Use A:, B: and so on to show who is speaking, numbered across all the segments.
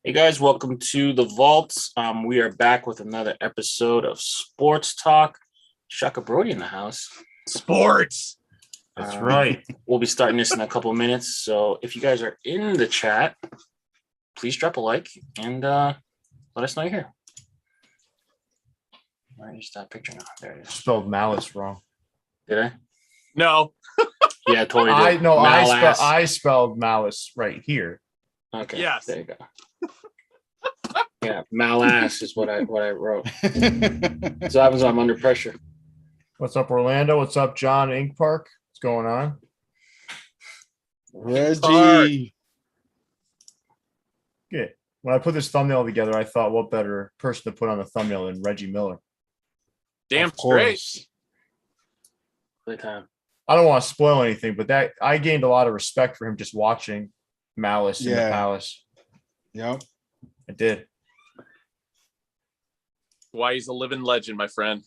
A: Hey guys, welcome to the Vault. We are back with another episode of Sports Talk. Shaka Brody in the house.
B: Sports.
C: That's right.
A: We'll be starting this in a couple of minutes. So if you guys are in the chat, please drop a like and let us know you're here. Where is that picture now? There it is.
C: Spelled Malice wrong.
A: Did I?
B: No.
A: Yeah, totally did.
C: I spelled Malice right here.
A: Okay.
B: Yes.
A: There you go. Yeah, Malice is what I wrote. So happens when I'm under pressure.
C: What's up, Orlando? What's up, John Ink Park? What's going on?
B: Reggie.
C: Good. When I put this thumbnail together, I thought, what better person to put on the thumbnail than Reggie Miller?
B: Damn straight.
A: Good time.
C: I don't want to spoil anything, but that I gained a lot of respect for him just watching Malice in the Palace.
D: Yep.
C: I did.
B: Why he's a living legend, my friend.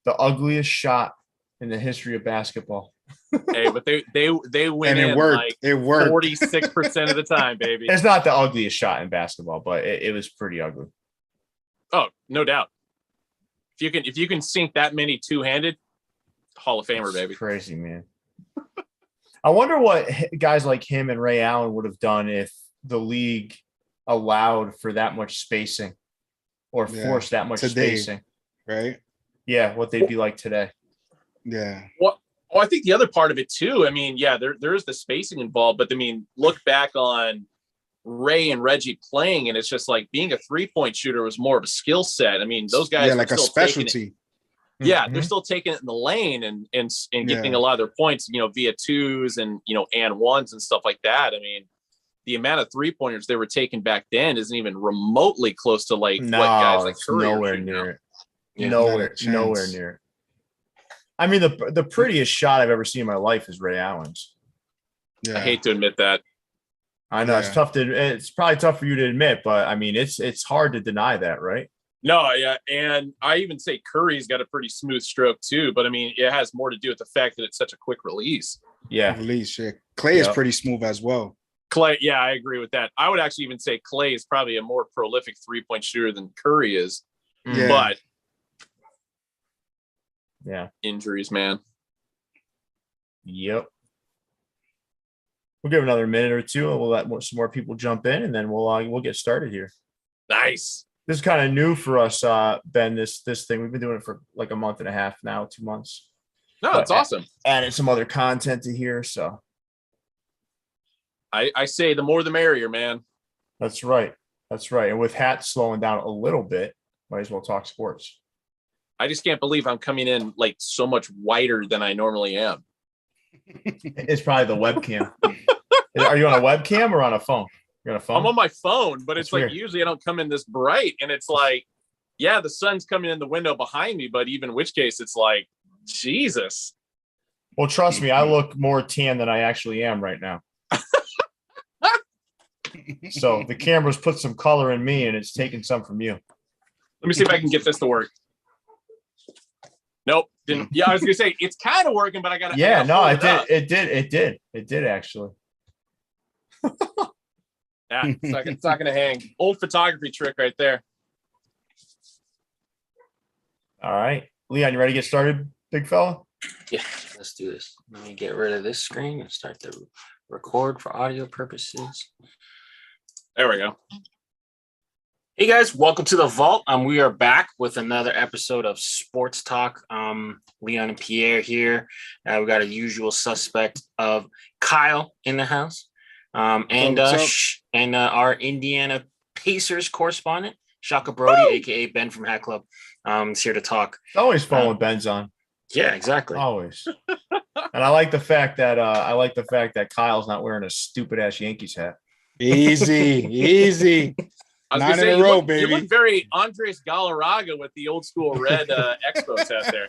C: The ugliest shot in the history of basketball.
B: Hey, but they win
D: And it
B: in
D: worked.
B: like
D: It worked.
B: 46% of the time, baby.
C: It's not the ugliest shot in basketball, but it was pretty ugly.
B: Oh, no doubt. If you can sink that many two-handed, Hall of Famer,
C: That's
B: baby.
C: Crazy, man. I wonder what guys like him and Ray Allen would have done if the league allowed for that much spacing or forced that much spacing.
D: Right?
C: Yeah, what they'd be like today.
D: Yeah.
B: Well, I think the other part of it too, I mean, yeah, there is the spacing involved, but I mean, look back on Ray and Reggie playing, and it's just like being a three-point shooter was more of a skill set. I mean, those guys
D: like a specialty.
B: Yeah, they're still taking it in the lane and getting a lot of their points, via twos and and ones and stuff like that. I mean, the amount of 3-pointers they were taking back then isn't even remotely close to what guys like Curry
C: nowhere near it. Yeah, nowhere near it. I mean, the prettiest shot I've ever seen in my life is Ray Allen's.
B: Yeah. I hate to admit that.
C: I know it's tough it's probably tough for you to admit, but I mean, it's hard to deny that, right?
B: No, yeah, and I even say Curry's got a pretty smooth stroke too, but I mean, it has more to do with the fact that it's such a quick release.
C: Yeah,
D: Clay is pretty smooth as well.
B: Clay, yeah, I agree with that. I would actually even say Clay is probably a more prolific 3-point shooter than Curry is.
D: Yeah.
B: But
A: injuries, man.
C: Yep. We'll give another minute or two, and we'll let some more people jump in, and then we'll get started here.
B: Nice.
C: This is kind of new for us, Ben. This thing we've been doing it for like a month and a half now, 2 months.
B: No, it's awesome.
C: Added some other content to here, so
B: I say the more the merrier, man.
C: That's right. And with Hat slowing down a little bit, might as well talk sports.
B: I just can't believe I'm coming in like so much whiter than I normally am.
C: It's probably the webcam. Are you on a webcam or on a phone? You're on a phone?
B: I'm on my phone, but it's
C: weird.
B: Like usually I don't come in this bright, and it's like, yeah, the sun's coming in the window behind me, but even in which case it's like, Jesus.
C: Well, trust me, I look more tan than I actually am right now. So the camera's put some color in me, and it's taken some from you.
B: Let me see if I can get this to work. Nope. Didn't. Yeah, I was gonna say it's kind of working, but I got to.
C: Yeah, no, it did actually.
B: Yeah, it's not gonna hang. Old photography trick right there.
C: All right, Leon, you ready to get started, big fella?
A: Yeah, let's do this. Let me get rid of this screen and start the record for audio purposes.
B: There we go.
A: Hey guys, welcome to the Vault. We are back with another episode of Sports Talk. Leon and Pierre here. We got a usual suspect of Kyle in the house, and our Indiana Pacers correspondent Shaka Brody, aka Ben from Hat Club, is here to talk.
C: Always fun when Ben's on.
A: Yeah, exactly.
C: Always. And I like the fact that Kyle's not wearing a stupid ass Yankees hat.
D: Easy.
B: I was
D: 9
B: gonna say,
D: in a row,
B: you
D: baby.
B: look very Andres Galarraga with the old school red Expos hat there.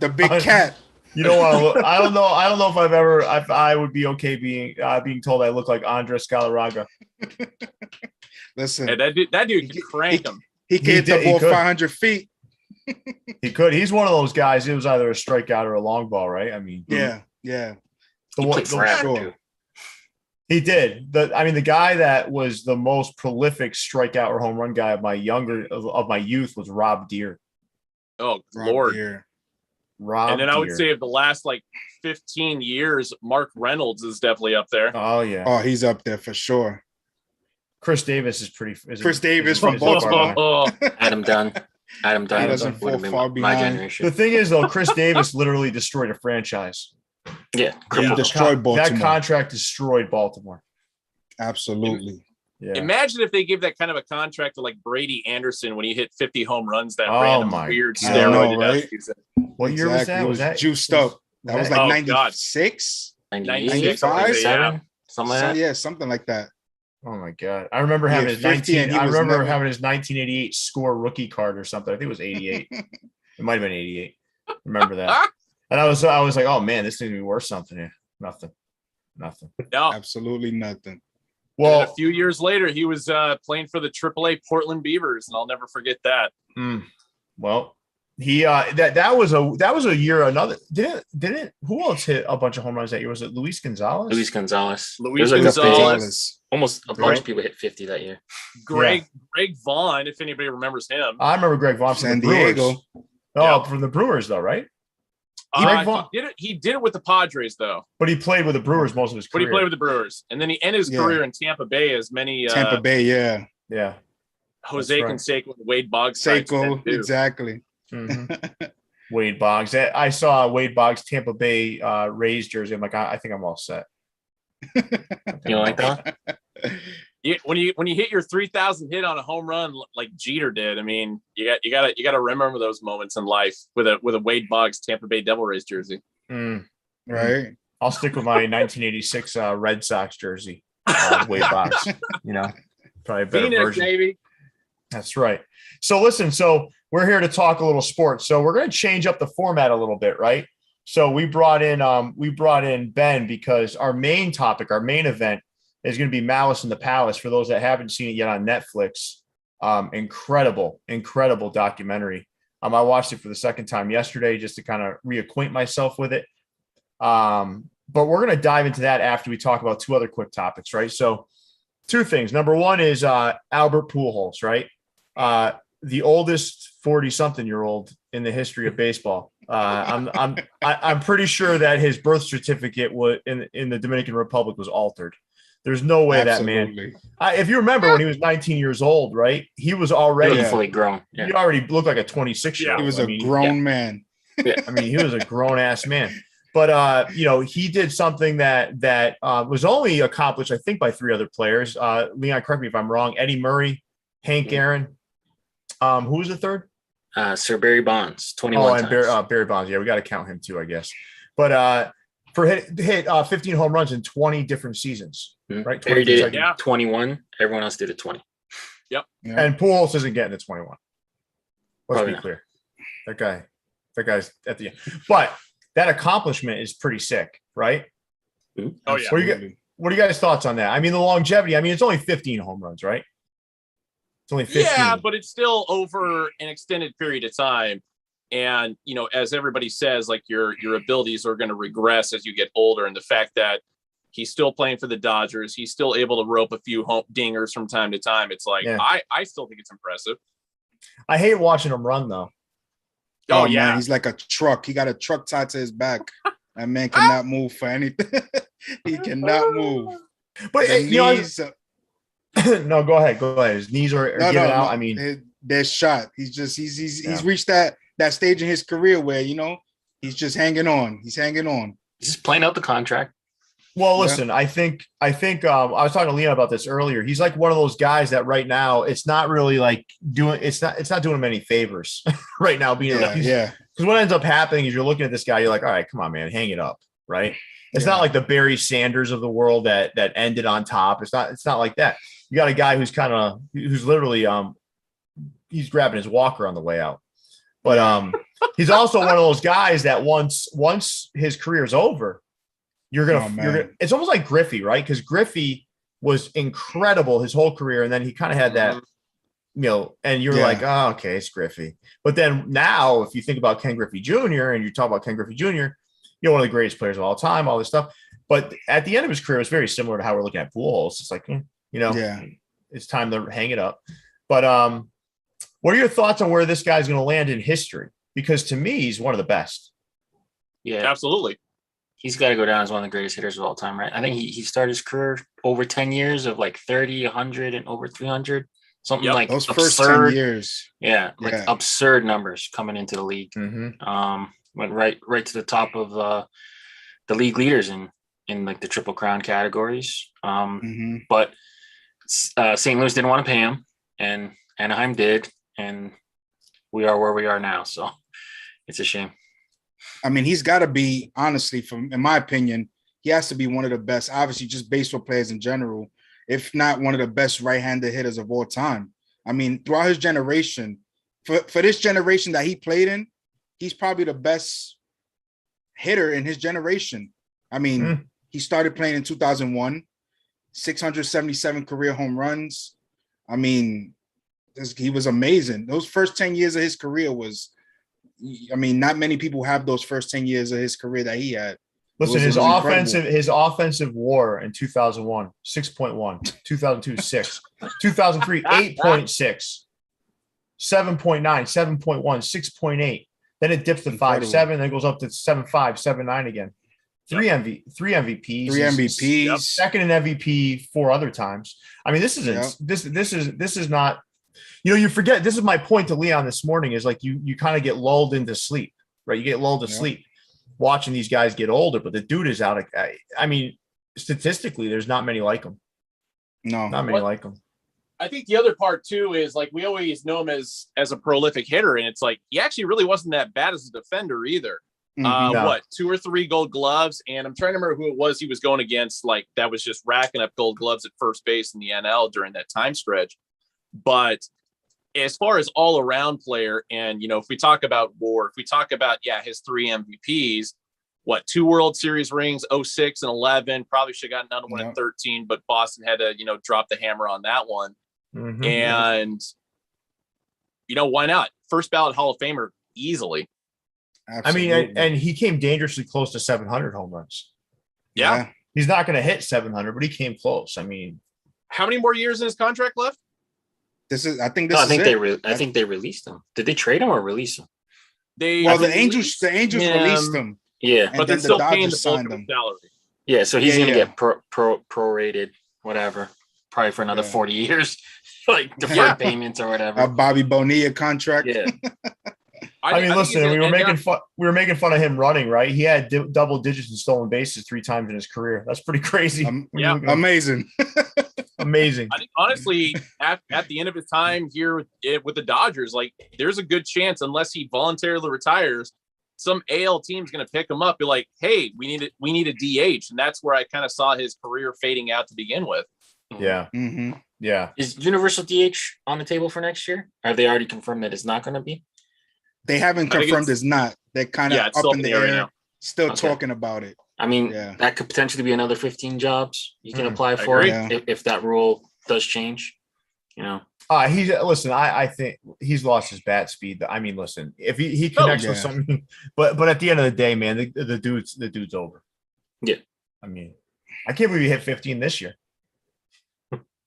D: The big cat.
C: You know what? I don't know if I would be okay being told I look like Andres Galarraga.
D: Listen,
B: hey, that dude can crank him.
D: He can hit the ball 500 feet.
C: He could. He's one of those guys. It was either a strikeout or a long ball, right? I mean,
D: yeah.
A: Sure.
C: He did. The guy that was the most prolific strikeout or home run guy of my youth was Rob Deere.
B: Oh, Lord.
C: Rob
B: and then
C: Deere.
B: I would say of the last 15 years, Mark Reynolds is definitely up there.
C: Oh yeah.
D: Oh, he's up there for sure.
C: Chris Davis is pretty.
D: Chris Davis from Baltimore.
A: Adam Dunn.
D: He doesn't fall far behind.
A: My generation.
C: The thing is, though, Chris Davis literally destroyed a franchise.
A: Yeah,
D: he destroyed Baltimore.
C: That contract destroyed Baltimore.
D: Absolutely.
C: Yeah.
B: Imagine if they give that kind of a contract to Brady Anderson when he hit 50 home runs that weird steroid season.
C: What year was that?
D: Was that juiced up? That was 96,
A: 95, something like that.
D: Yeah, something like that.
C: Oh my god! I remember having his 1988 score rookie card or something. I think it was 88. It might have been 88. Remember that? And I was like, oh man, this thing be worth something here. Nothing.
B: No,
D: absolutely nothing.
B: Well, a few years later, he was playing for the AAA Portland Beavers, and I'll never forget that.
C: Well, he that was a year. Another didn't who else hit a bunch of home runs that year? Was it Luis Gonzalez?
A: Luis Gonzalez.
B: Almost
A: a bunch of people hit 50 that year.
B: Greg Vaughn, if anybody remembers him.
C: I remember Greg Vaughn from San Diego. Oh, from the Brewers though, right?
B: He did it with the Padres though.
C: But he played with the Brewers most of his career.
B: But he played with the Brewers, and then he ended his career in Tampa Bay as many.
D: Tampa Bay, yeah.
B: Jose Canseco and Wade Boggs.
D: Seiko, exactly.
C: Mm-hmm. Wade Boggs. I saw Wade Boggs Tampa Bay Rays jersey. I'm like, I think I'm all set.
A: You don't like that?
B: Yeah, when you hit your 3,000 hit on a home run like Jeter did, I mean, you gotta remember those moments in life with a Wade Boggs Tampa Bay Devil Rays jersey.
D: Right.
C: I'll stick with my 1986 Red Sox jersey. Wade Boggs. Probably a better
B: Phoenix,
C: version. Baby. That's right. So listen, we're here to talk a little sports. So we're going to change up the format a little bit, right? So we brought in Ben because our main topic, our main event is going to be Malice in the Palace. For those that haven't seen it yet on Netflix, incredible documentary. I watched it for the second time yesterday just to kind of reacquaint myself with it. But we're going to dive into that after we talk about two other quick topics, right? So two things. Number one is Albert Pujols, right? The oldest 40-something-year-old in the history of baseball. I'm pretty sure that his birth certificate in the Dominican Republic was altered. There's no way that man. If you remember when he was 19 years old, right? He was already
A: fully grown. Yeah.
C: He already looked like a 26-year-old.
D: He was a grown man.
C: Yeah. I mean, he was a grown ass man. But he did something that was only accomplished, I think, by three other players. Leon, correct me if I'm wrong. Eddie Murray, Hank Aaron. Who was the third?
A: Sir Barry Bonds, 21
C: times. And Barry Bonds. Yeah, we got to count him too, I guess. But for hit 15 home runs in 20 different seasons, right?
A: Barry did 21. Everyone else did it 20.
B: Yep.
C: Yeah. And Pujols isn't getting to 21. Let's be clear. That guy's at the end. But that accomplishment is pretty sick, right?
B: Oh yeah.
C: What are you guys' thoughts on that? I mean, the longevity. I mean, it's only 15 home runs, right? It's only 15.
B: Yeah, but it's still over an extended period of time. And, as everybody says, your abilities are going to regress as you get older. And the fact that he's still playing for the Dodgers, he's still able to rope a few home dingers from time to time. It's I still think it's impressive.
C: I hate watching him run, though.
D: Oh yeah. Man, he's like a truck. He got a truck tied to his back. That man cannot move for anything. He cannot move.
C: But knees, no, go ahead. His knees are giving out. I mean,
D: they're shot. He's reached that stage in his career where he's just hanging on. He's hanging on.
A: He's just playing out the contract.
C: Well, listen, I think I was talking to Leon about this earlier. He's like one of those guys that right now it's not really it's not doing him any favors right now being because what ends up happening is you're looking at this guy, you're like, all right, come on, man, hang it up, right? It's not like the Barry Sanders of the world that ended on top. It's not like that. You got a guy who's literally he's grabbing his walker on the way out. But he's also one of those guys that once his career is over, you're gonna it's almost like Griffey, right? Because Griffey was incredible his whole career, and then he kind of had that, and you're like, oh, okay, it's Griffey. But then now, if you think about Ken Griffey Jr. and you talk about Ken Griffey Jr., one of the greatest players of all time, all this stuff. But at the end of his career, it's very similar to how we're looking at Pujols. It's like, it's time to hang it up. But what are your thoughts on where this guy's going to land in history? Because to me, he's one of the best.
A: Yeah,
B: absolutely.
A: He's got to go down as one of the greatest hitters of all time, right? I think he started his career over 10 years of like 30, 100, and over 300. Something like
D: those
A: absurd.
D: First 10 years.
A: Yeah, like absurd numbers coming into the league. Went right to the top of the league leaders in like the Triple Crown categories. But St. Louis didn't want to pay him, and Anaheim did, and we are where we are now. So it's a shame.
D: I mean, he's got to be, honestly, in my opinion, he has to be one of the best, obviously, just baseball players in general, if not one of the best right-handed hitters of all time. I mean, throughout his generation, for this generation that he played in, he's probably the best hitter in his generation. I mean, he started playing in 2001, 677 career home runs. I mean, he was amazing. Those first 10 years of his career not many people have those first 10 years of his career that he had.
C: Listen, his offensive WAR in 2001, 6.1, 2002, 6, 2003, 8.6, 7.9, 7.1, 6.8. Then it dips to 5.7, then it goes up to 7.5, 7.9 again. Three MVPs.
D: Three MVPs.
C: Second in MVP 4 other times. I mean, this is not, you forget, this is my point to Leon this morning, is like you kind of get lulled into sleep, right? You get lulled to sleep watching these guys get older, but the dude is out. I mean, statistically, there's not many like him.
D: No,
C: not many like him.
B: I think the other part too is like we always know him as a prolific hitter, and it's like he actually really wasn't that bad as a defender either.
C: No.
B: 2 or 3 Gold Gloves, and I'm trying to remember who it was he was going against. Like that was just racking up Gold Gloves at first base in the NL during that time stretch. But as far as all around player, and if we talk about WAR, if we talk about his 3 MVPs, 2 World Series rings, 06 and 11, probably should have gotten another one in 13, but Boston had to drop the hammer on that one. And why not? First ballot Hall of Famer easily.
C: Absolutely. I mean, and he came dangerously close to 700 home runs.
B: Yeah.
C: He's not going to hit 700, but he came close. I mean,
B: how many more years in his contract left?
D: I think
A: they released him. Did they trade him or release him?
D: The Angels released him.
A: Yeah,
B: but they're still paying the bulk of the salary.
A: Yeah, so he's gonna get prorated, whatever, probably for another 40 years, like deferred payments or whatever.
D: A Bobby Bonilla contract.
A: Yeah.
C: I mean, listen, we were making fun of him running, right? He had double digits in stolen bases 3 times in his career. That's pretty crazy.
D: Amazing.
C: Amazing.
B: I think honestly, at the end of his time here with the Dodgers, like there's a good chance, unless he voluntarily retires, some AL team's going to pick him up. Be like, hey, we need a DH, and that's where I kind of saw his career fading out to begin with.
C: Yeah. Yeah.
A: Is universal DH on the table for next year? Have they already confirmed that it's not going to be?
D: They haven't confirmed it's not. They're kind of up in the air now. Still talking about it.
A: I mean, that could potentially be another 15 jobs you can apply for if that rule does change.
C: I think he's lost his bat speed. I mean, listen, if he connects with something, but at the end of the day, man, the dude's over.
A: Yeah.
C: I mean, I can't believe he hit 15 this year.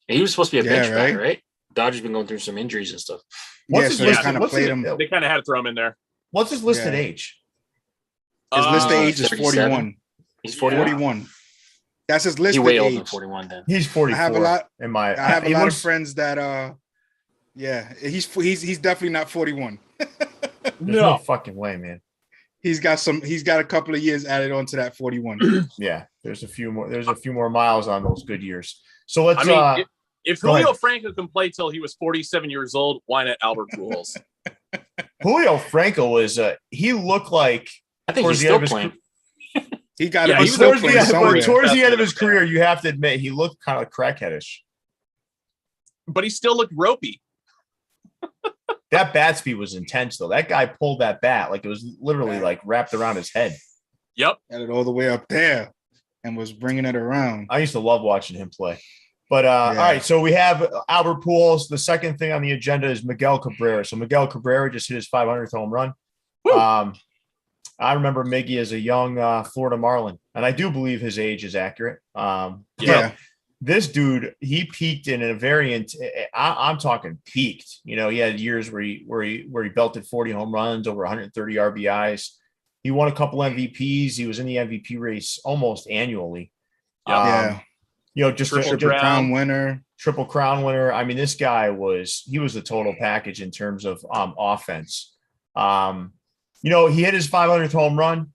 A: He was supposed to be a bench guy, right? Dodgers been going through some injuries and stuff.
D: They kind of played him.
B: They kind of had to throw him in there.
C: What's his listed age?
D: His listed age is 41.
A: He's 41.
D: That's his listed
A: age. He's way older
D: age.
A: than 41 then.
C: He's 44.
D: I have a lot
C: of
D: friends that he's definitely not 41.
C: No fucking way, man.
D: He's got a couple of years added on to that 41.
C: Yeah, there's a few more miles on those good years. So let's
B: if Julio Franco can play till he was 47 years old, why not Albert Pujols?
C: Julio Franco was he looked like,
A: I think he's still playing.
D: He got
C: towards the end of his career, you have to admit he looked kind of crackheadish.
B: But he still looked ropey.
C: That bat speed was intense, though. That guy pulled that bat like it was literally like wrapped around his head.
B: Yep.
D: Had it all the way up there and was bringing it around.
C: I used to love watching him play. But all right, so we have Albert Pujols. The second thing on the agenda is Miguel Cabrera. So Miguel Cabrera just hit his 500th home run. I remember Miggy as a young Florida Marlin, and I do believe his age is accurate.
D: Yeah.
C: This dude, he peaked in a variant. I'm talking peaked. You know, he had years where he belted 40 home runs, over 130 RBIs. He won a couple MVPs. He was in the MVP race almost annually.
D: Yeah.
C: You know, just
D: Triple Crown winner.
C: Triple Crown winner. I mean, this guy was the total package in terms of offense. You know, he hit his 500th home run.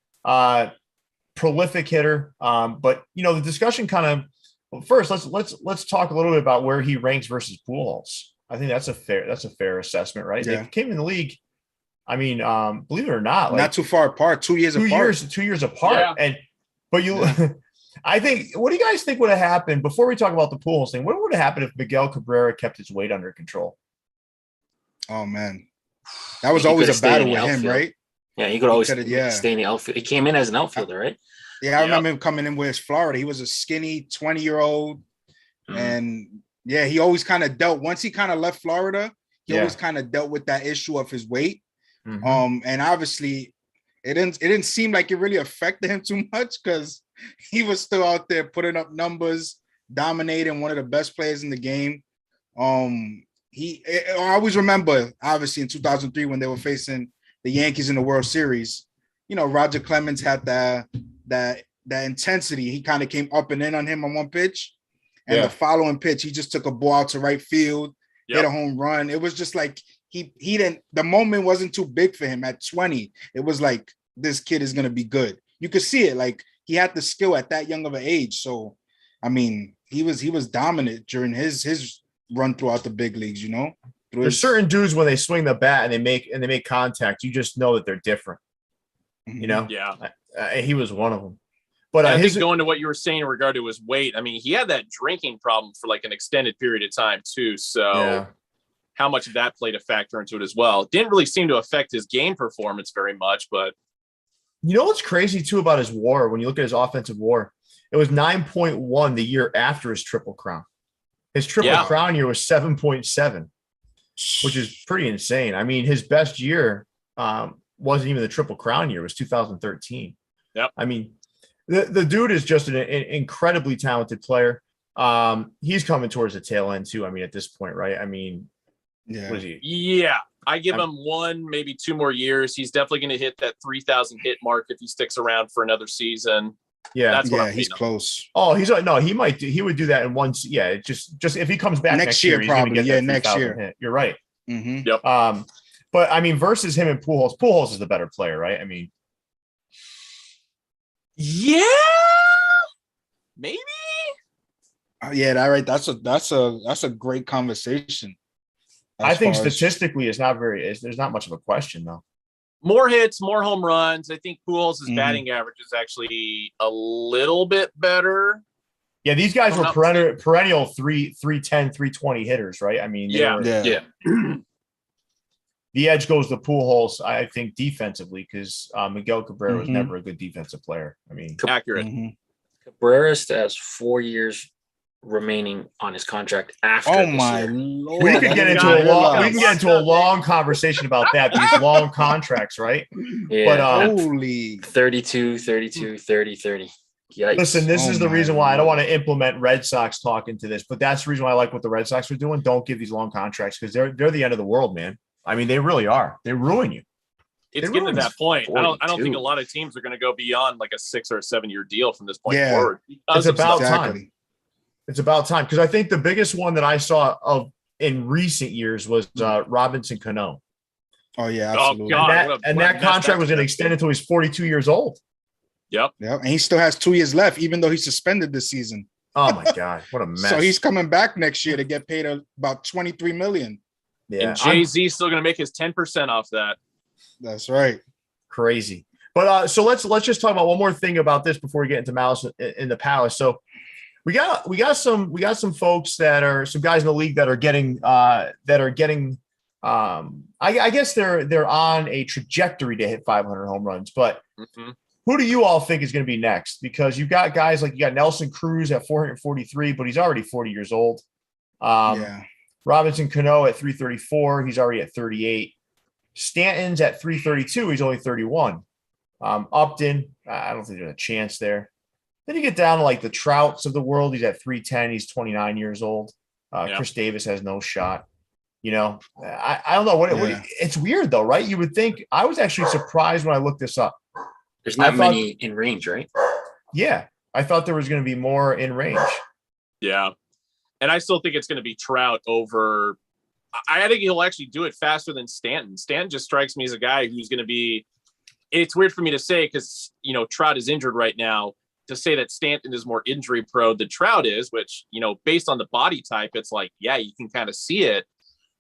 C: Prolific hitter. But you know, the discussion kind of. Well, first, let's talk a little bit about where he ranks versus Pujols. I think that's a fair assessment, right?
D: Yeah.
C: They came in the league. I mean, believe it or not, like
D: not too far apart, 2 years apart.
C: 2 years apart. Yeah. I think. What do you guys think would have happened before we talk about the Pujols thing? What would have happened if Miguel Cabrera kept his weight under control?
D: Oh man, that was always a battle with him, right?
A: Yeah, he could always stay in the outfield. He came in as an outfielder, right?
D: Yeah, I remember him coming in with Florida. He was a skinny 20-year-old. And yeah, he always kind of dealt, once he kind of left Florida, he always kind of dealt with that issue of his weight. And obviously it didn't seem like it really affected him too much because he was still out there putting up numbers, dominating, one of the best players in the game. I always remember, obviously, in 2003 when they were facing the Yankees in the World Series, you know, Roger Clemens had that intensity. He kind of came up and in on him on one pitch, and the following pitch, he just took a ball out to right field, hit a home run. It was just like he didn't. The moment wasn't too big for him at 20. It was like, this kid is gonna be good. You could see it. Like, he had the skill at that young of an age. So, I mean, he was dominant during his run throughout the big leagues. You know,
C: there's certain dudes when they swing the bat and they make contact, you just know that they're different. You know, he was one of them. But
B: I think going to what you were saying in regard to his weight, I mean, he had that drinking problem for like an extended period of time too. So how much of that played a factor into it as well? Didn't really seem to affect his game performance very much, but
C: you know what's crazy too about his WAR? When you look at his offensive WAR, it was 9.1 the year after his Triple Crown. His Triple Crown year was 7.7, which is pretty insane. I mean, his best year wasn't even the Triple Crown year. It was 2013.
B: Yep.
C: I mean, the dude is just an incredibly talented player. He's coming towards the tail end too. I mean, at this point, right? I mean, what is he?
B: Yeah. I give him 1, maybe 2 more years. He's definitely going to hit that 3,000 hit mark if he sticks around for another season.
C: Yeah.
B: That's what
D: he's close.
C: Oh, he would do that in one. Yeah. Just if he comes back next year,
D: probably.
C: He's
D: next year.
C: Hit. You're right.
B: Yep.
C: But I mean, versus him and Pujols is the better player, right? I mean,
B: yeah, maybe.
D: That's a great conversation.
C: I think statistically, there's not much of a question though.
B: More hits, more home runs. I think Pujols' batting average is actually a little bit better.
C: Yeah, these guys were perennial 310, 320 hitters, right? I mean, the edge goes to Pujols, I think, defensively, because Miguel Cabrera was never a good defensive player. I mean,
B: accurate.
A: Cabrera still has 4 years remaining on his contract after.
D: Oh my Lord!
C: We can get into a long conversation about that. These long contracts, right?
A: Yeah.
C: But
D: holy
A: 32, 30. Yikes.
C: Listen, this is the reason why I don't want to implement Red Sox talk into this, but that's the reason why I like what the Red Sox are doing. Don't give these long contracts because they're the end of the world, man. I mean, they really are. They ruin you.
B: It's getting to that point. I don't think a lot of teams are going to go beyond like a 6 or 7 year deal from this point forward.
C: It's about time. It's about time because I think the biggest one that I saw of in recent years was Robinson Cano.
D: Oh yeah, absolutely.
B: Oh, God,
C: and that contract was going to extend until he's 42 years old.
B: Yep.
D: And he still has 2 years left, even though he's suspended this season.
C: Oh my God, what a mess!
D: So he's coming back next year to get paid about $23 million.
B: Yeah, and Jay-Z's still going to make his 10% off that.
D: That's right.
C: Crazy. But so let's just talk about one more thing about this before we get into Malice in the Palace. So we got some folks that are some guys in the league that are getting I guess they're on a trajectory to hit 500 home runs. But who do you all think is going to be next? Because you've got guys like you got Nelson Cruz at 443, but he's already 40 years old. Robinson Cano at 334. He's already at 38. Stanton's at 332. He's only 31. Upton, I don't think there's a chance there. Then you get down to like the Trouts of the world. He's at 310. He's 29 years old. Chris Davis has no shot. You know, I don't know what it's weird though, right? You would think. I was actually surprised when I looked this up.
A: There's not many in range, right?
C: Yeah, I thought there was going to be more in range.
B: Yeah, and I still think it's going to be Trout over. I think he'll actually do it faster than Stanton. Stanton just strikes me as a guy who's going to be. It's weird for me to say because Trout is injured right now. To say that Stanton is more injury prone than Trout is, which based on the body type, it's like you can kind of see it.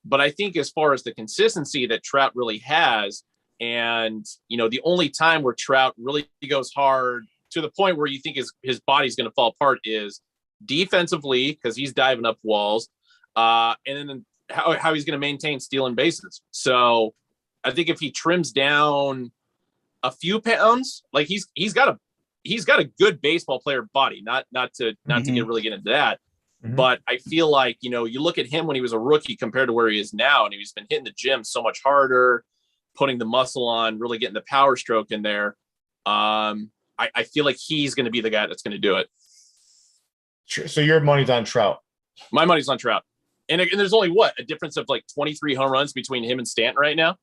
B: But I think as far as the consistency that Trout really has, and the only time where Trout really goes hard to the point where you think his body's going to fall apart is defensively because he's diving up walls, and then how he's going to maintain stealing bases. So I think if he trims down a few pounds, like he's got a good baseball player body, not to get into that. Mm-hmm. But I feel like, you look at him when he was a rookie compared to where he is now, and he's been hitting the gym so much harder, putting the muscle on, really getting the power stroke in there. I feel like he's going to be the guy that's going to do it.
C: So your money's on Trout.
B: My money's on Trout. And there's only a difference of like 23 home runs between him and Stanton right now.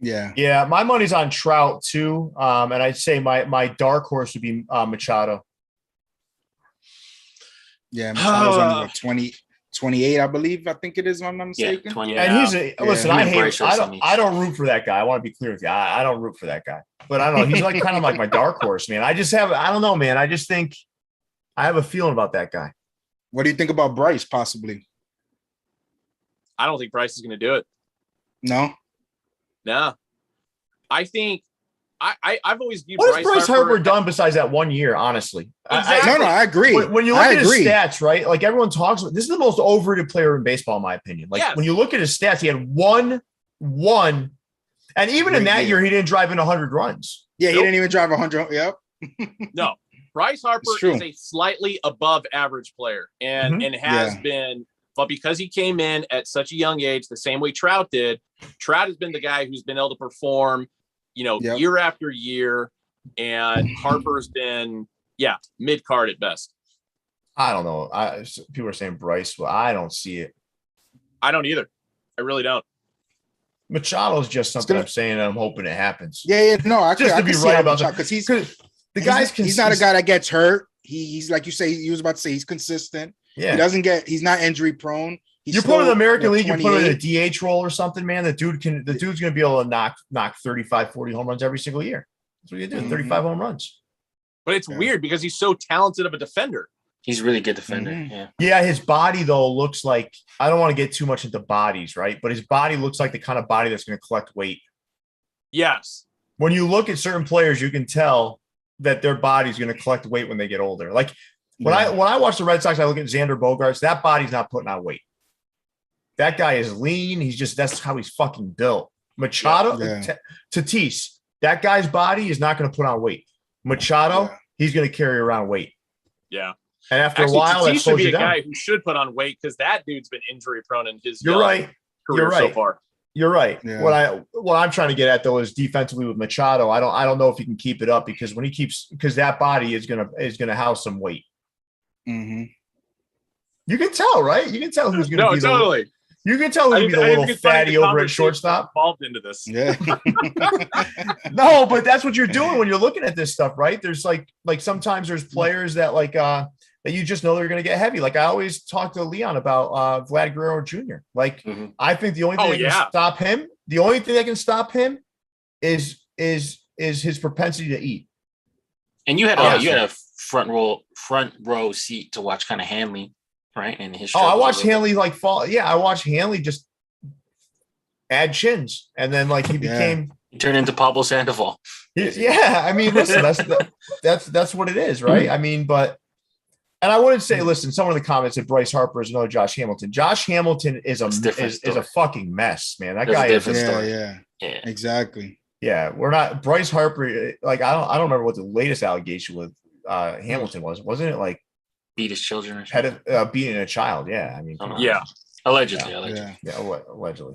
C: Yeah. My money's on Trout too. And I'd say my dark horse would be Machado.
D: Yeah, Machado's on 28, I believe. I think it is, if I'm not mistaken.
A: Yeah, 28.
C: And listen, I don't root for that guy. I want to be clear with you. I don't root for that guy. But I don't know. He's like kind of like my dark horse, man. I don't know, man. I just think I have a feeling about that guy.
D: What do you think about Bryce possibly?
B: I don't think Bryce is going to do it.
D: No.
B: I think I've always viewed
C: what has Bryce Harper done besides that 1 year, honestly?
B: Exactly.
D: I agree.
C: When you look at his stats, right? Like everyone talks about, this is the most overrated player in baseball, in my opinion. Like when you look at his stats, he had one, and even in that year, he didn't drive in 100 runs.
D: Yeah, he didn't even drive 100. Yep.
B: No, Bryce Harper is a slightly above average player and has been, but because he came in at such a young age, the same way Trout did, Trout has been the guy who's been able to perform year after year, and Harper's been, mid-card at best.
C: I don't know. People are saying Bryce. Well, I don't see it.
B: I don't either. I really don't.
C: Machado's just something I'm saying, and I'm hoping it happens.
D: No, I
C: just to be right about that because he's
D: not a guy that gets hurt. He's like you say. He was about to say he's consistent. Yeah, he's not injury prone.
C: You put in the American League, you put in a DH role or something, man. The dude's going to be able to knock 35, 40 home runs every single year. That's what you do, 35 home runs.
B: But it's weird because he's so talented of a defender.
A: He's a really good defender.
C: Mm-hmm. Yeah, his body, though, looks like – I don't want to get too much into bodies, right? But his body looks like the kind of body that's going to collect weight.
B: Yes.
C: When you look at certain players, you can tell that their body's going to collect weight when they get older. Like when I watch the Red Sox, I look at Xander Bogaerts. That body's not putting on weight. That guy is lean. That's how he's fucking built. Machado, Tatis, that guy's body is not going to put on weight. Machado, he's going to carry around weight.
B: Yeah.
C: And after a while,
B: Tatis should be a guy who should put on weight because that dude's been injury prone in his
C: career
B: so far.
C: You're right.
D: Yeah.
C: What I'm trying to get at though is defensively with Machado. I don't know if he can keep it up because that body is gonna house some weight.
D: Mm-hmm.
C: You can tell, right? You can tell who's gonna be
B: totally.
C: You can tell who's gonna be the little fatty over at shortstop.
B: Involved into this.
D: Yeah.
C: No, but that's what you're doing when you're looking at this stuff, right? There's like sometimes there's players that that you just know they're going to get heavy. Like I always talk to Leon about Vlad Guerrero Jr. Like I think the only thing that can stop him, the only thing that can stop him is his propensity to eat.
A: And you had a front row seat to watch kind of Hanley, right? And his
C: I watched Hanley fall. Yeah, I watched Hanley just add chins, and then he became
A: he turned into Pablo Sandoval.
C: Yeah, I mean, listen, that's what it is, right? I mean, and I wouldn't say, listen, someone in the comments said Bryce Harper is another Josh Hamilton. Josh Hamilton is a fucking mess, man. That guy is
D: yeah, exactly.
C: Yeah, we're not Bryce Harper. Like I don't remember what the latest allegation with Hamilton was. Wasn't it
A: beat his children or
C: something? Beating a child? Yeah, I mean,
B: yeah,
A: allegedly.
C: Yeah, allegedly.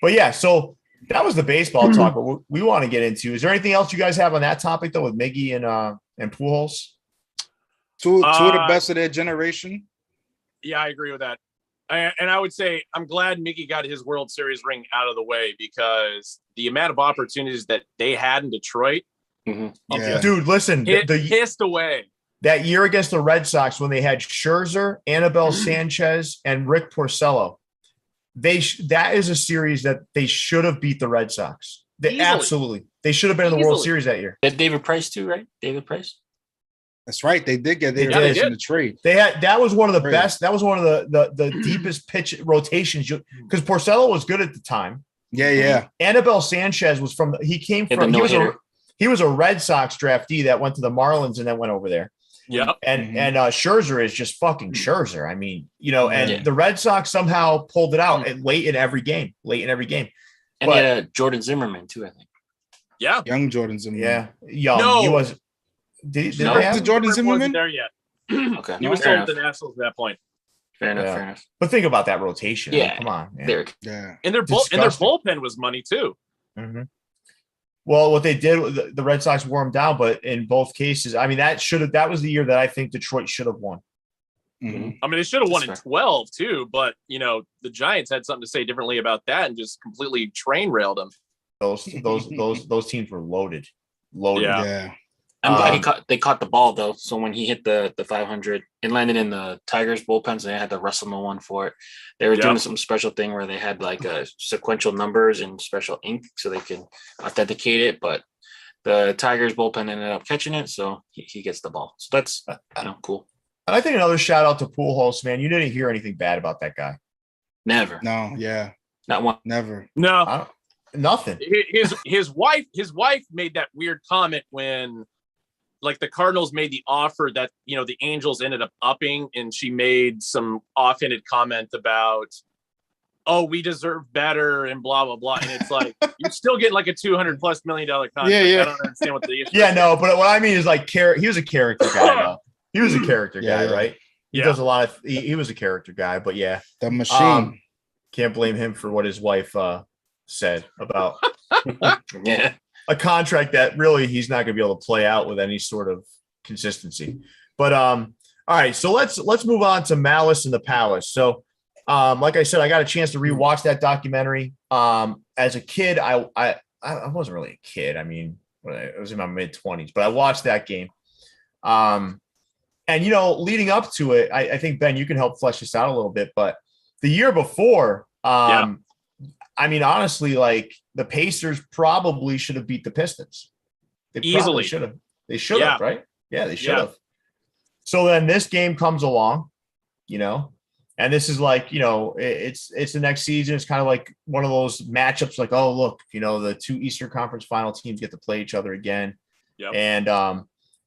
C: But yeah, so That was the baseball talk, but we want to get into. Is there anything else you guys have on that topic though with Miggy and Pujols?
D: Two of the best of their generation.
B: Yeah, I agree with that. And I would say I'm glad Miggy got his World Series ring out of the way, because the amount of opportunities that they had in Detroit,
C: dude, listen,
B: pissed away.
C: That year against the Red Sox when they had Scherzer, Annabelle Sanchez, and Rick Porcello, that is a series that they should have beat the Red Sox. Absolutely. They should have been in the World Series that year.
A: David Price too, right? David Price.
D: That's right. They did get their in the trade.
C: That was one of the best. That was one of the deepest pitch rotations because Porcello was good at the time.
D: Yeah.
C: Annabelle Sanchez was he was a Red Sox draftee that went to the Marlins and then went over there.
B: Yeah.
C: And Scherzer is just fucking Scherzer. I mean, the Red Sox somehow pulled it out late in every game.
A: And he had Jordan Zimmerman too, I think.
B: Yeah.
D: Young Jordan Zimmerman.
C: Yeah. Young.
B: No.
C: He was. Did they have
D: Jordan Zimmerman?
B: Wasn't there yet.
A: Okay.
B: He was sold to the Nationals at that point.
A: Fair enough.
C: But think about that rotation.
A: Yeah.
C: I mean, come on, man.
D: Yeah.
B: And their bullpen was money too.
C: Mm-hmm. Well, what they did, the Red Sox wore them down, but in both cases, I mean, that was the year that I think Detroit should have won.
B: Mm-hmm. I mean, they should have won in 12 too, but the Giants had something to say differently about that and just completely train railed them.
C: Those teams were loaded.
B: Yeah.
A: I'm glad they caught the ball though. So when he hit the 500, it landed in the Tigers bullpen, so they had to wrestle no one for it. They were doing some special thing where they had like sequential numbers and special ink so they can authenticate it. But the Tigers bullpen ended up catching it, so he gets the ball. So that's cool.
C: And I think another shout out to Pujols, man. You didn't hear anything bad about that guy.
A: Never.
D: No. Yeah.
A: Not one.
D: Never.
B: No.
C: Nothing.
B: His wife made that weird comment when, like, the Cardinals made the offer that, the Angels ended up upping, and she made some offhanded comment about, oh, we deserve better and blah, blah, blah. And it's like, you're still getting like a $200+ million contract.
D: Yeah.
B: I don't understand what the issue is.
C: Yeah, no, but what I mean is like, he was a character guy, though. He was a character guy, right? He does a lot of, he was a character guy, but yeah.
D: The machine.
C: Can't blame him for what his wife said about
A: a
C: contract that really he's not going to be able to play out with any sort of consistency. But all right, so let's move on to Malice in the Palace. So like I said, I got a chance to rewatch that documentary. As a kid, I wasn't really a kid. I mean, I was in my mid-20s, but I watched that game. And leading up to it, I think, Ben, you can help flesh this out a little bit, but the year before, I mean, honestly, like, the Pacers probably should have beat the Pistons. They
B: easily
C: should have. They should have, right? Yeah, they should have. So then this game comes along, and this is like, it's the next season. It's kind of like one of those matchups like, oh, look, the two Eastern Conference final teams get to play each other again.
B: Yep.
C: And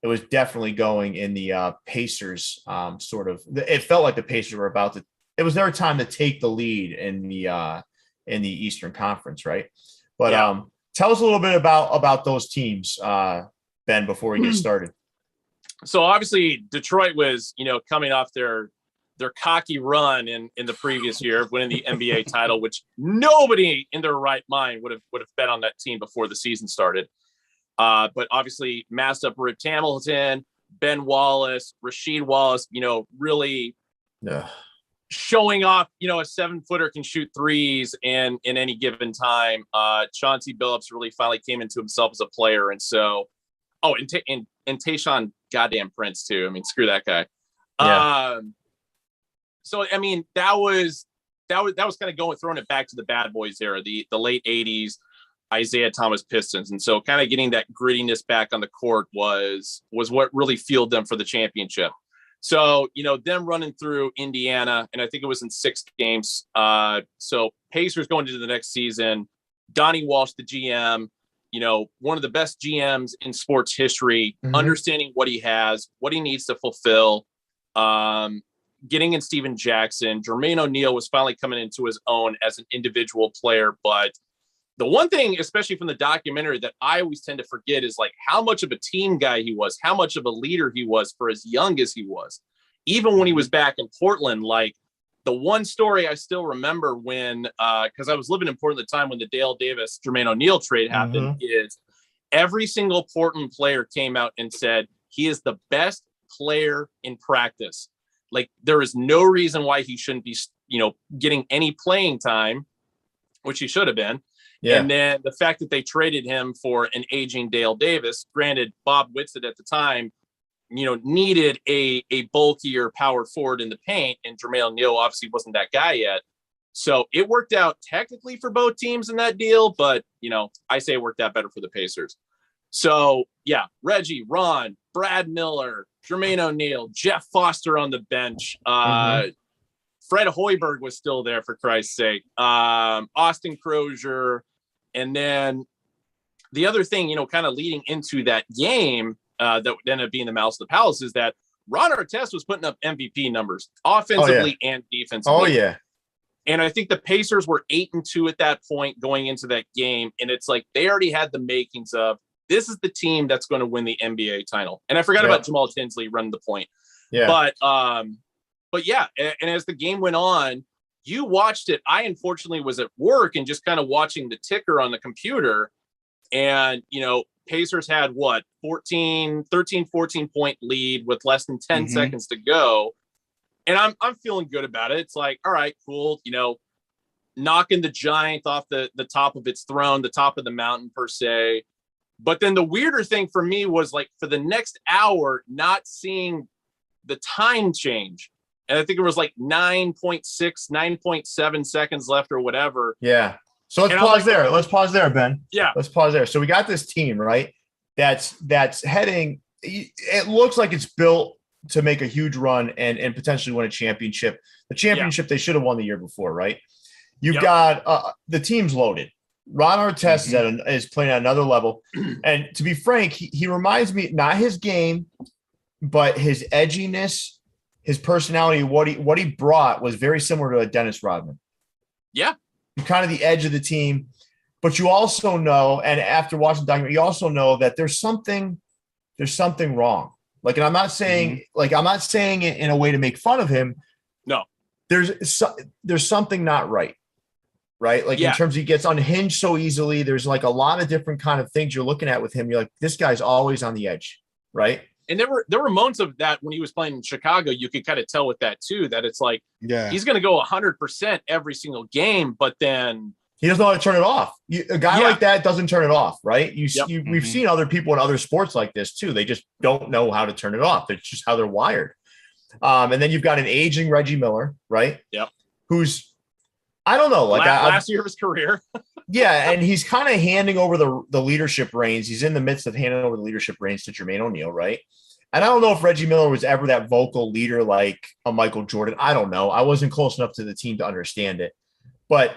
C: it was definitely going in the Pacers sort of – it felt like the Pacers were about to – it was their time to take the lead in the Eastern Conference, right? But tell us a little bit about those teams, Ben, before we get started.
B: So obviously Detroit was, coming off their cocky run in the previous year of winning the NBA title, which nobody in their right mind would have bet on that team before the season started. But obviously masked up Rip Hamilton, Ben Wallace, Rasheed Wallace, really showing off, a 7-footer can shoot threes in any given time. Chauncey Billups really finally came into himself as a player. And so, and Tayshaun goddamn Prince too. I mean, screw that guy.
C: Yeah.
B: So, I mean, that was kind of throwing it back to the bad boys era, the late 80s, Isaiah Thomas Pistons. And so kind of getting that grittiness back on the court was what really fueled them for the championship. So, them running through Indiana, and I think it was in 6 games. So Pacers going into the next season, Donnie Walsh, the GM, one of the best GMs in sports history, understanding what he has, what he needs to fulfill, getting in Steven Jackson. Jermaine O'Neal was finally coming into his own as an individual player. But the one thing, especially from the documentary, that I always tend to forget is like how much of a team guy he was, how much of a leader he was for as young as he was. Even when he was back in Portland, like the one story I still remember when, because I was living in Portland at the time when the Dale Davis, Jermaine O'Neal trade happened, is every single Portland player came out and said he is the best player in practice. Like, there is no reason why he shouldn't be, getting any playing time, which he should have been. Yeah. And then the fact that they traded him for an aging Dale Davis, granted, Bob Whitsitt at the time, needed a bulkier power forward in the paint, and Jermaine O'Neal obviously wasn't that guy yet. So it worked out technically for both teams in that deal, but, I say it worked out better for the Pacers. So, yeah, Reggie, Ron, Brad Miller, Jermaine O'Neal, Jeff Foster on the bench. Fred Hoiberg was still there, for Christ's sake. Austin Crozier. And then the other thing, kind of leading into that game that ended up being the Malice at the Palace is that Ron Artest was putting up MVP numbers offensively and defensively.
C: Oh, yeah.
B: And I think the Pacers were 8-2 at that point going into that game. And it's like they already had the makings of, this is the team that's going to win the NBA title. And I forgot about Jamal Tinsley running the point. Yeah. But yeah, and as the game went on, you watched it. I unfortunately was at work and just kind of watching the ticker on the computer. And, Pacers had 14 point lead with less than 10 seconds to go. And I'm feeling good about it. It's like, all right, cool. Knocking the Giant off the top of its throne, the top of the mountain per se. But then the weirder thing for me was, like, for the next hour, not seeing the time change. And I think it was like 9.6, 9.7 seconds left or whatever.
C: Yeah. So let's pause there. Let's pause there, Ben.
B: Yeah.
C: Let's pause there. So we got this team, right? That's heading. It looks like it's built to make a huge run and potentially win a championship. The championship they should have won the year before, right? You've got the team's loaded. Ron Artest is playing at another level. And to be frank, he reminds me, not his game, but his edginess, his personality, what he brought was very similar to a Dennis Rodman.
B: Yeah.
C: Kind of the edge of the team. But you also know, and after watching the documentary, you also know that there's something wrong. Like, and I'm not saying it in a way to make fun of him.
B: No.
C: There's something not right. Right? Like, in terms of he gets unhinged so easily. There's like a lot of different kind of things you're looking at with him. You're like, this guy's always on the edge. Right.
B: And there were moments of that when he was playing in Chicago. You could kind of tell with that too, that it's like, he's going to go 100% every single game, but then
C: he doesn't know how to turn it off. A guy like that doesn't turn it off. Right. We've seen other people in other sports like this too. They just don't know how to turn it off. It's just how they're wired. And then you've got an aging Reggie Miller, right?
B: Yep.
C: Who's, I don't know, like
B: last year of his career.
C: Yeah, and he's kind of handing over the leadership reins. He's in the midst of handing over the leadership reins to Jermaine O'Neal, right? And I don't know if Reggie Miller was ever that vocal leader like a Michael Jordan. I don't know. I wasn't close enough to the team to understand it. But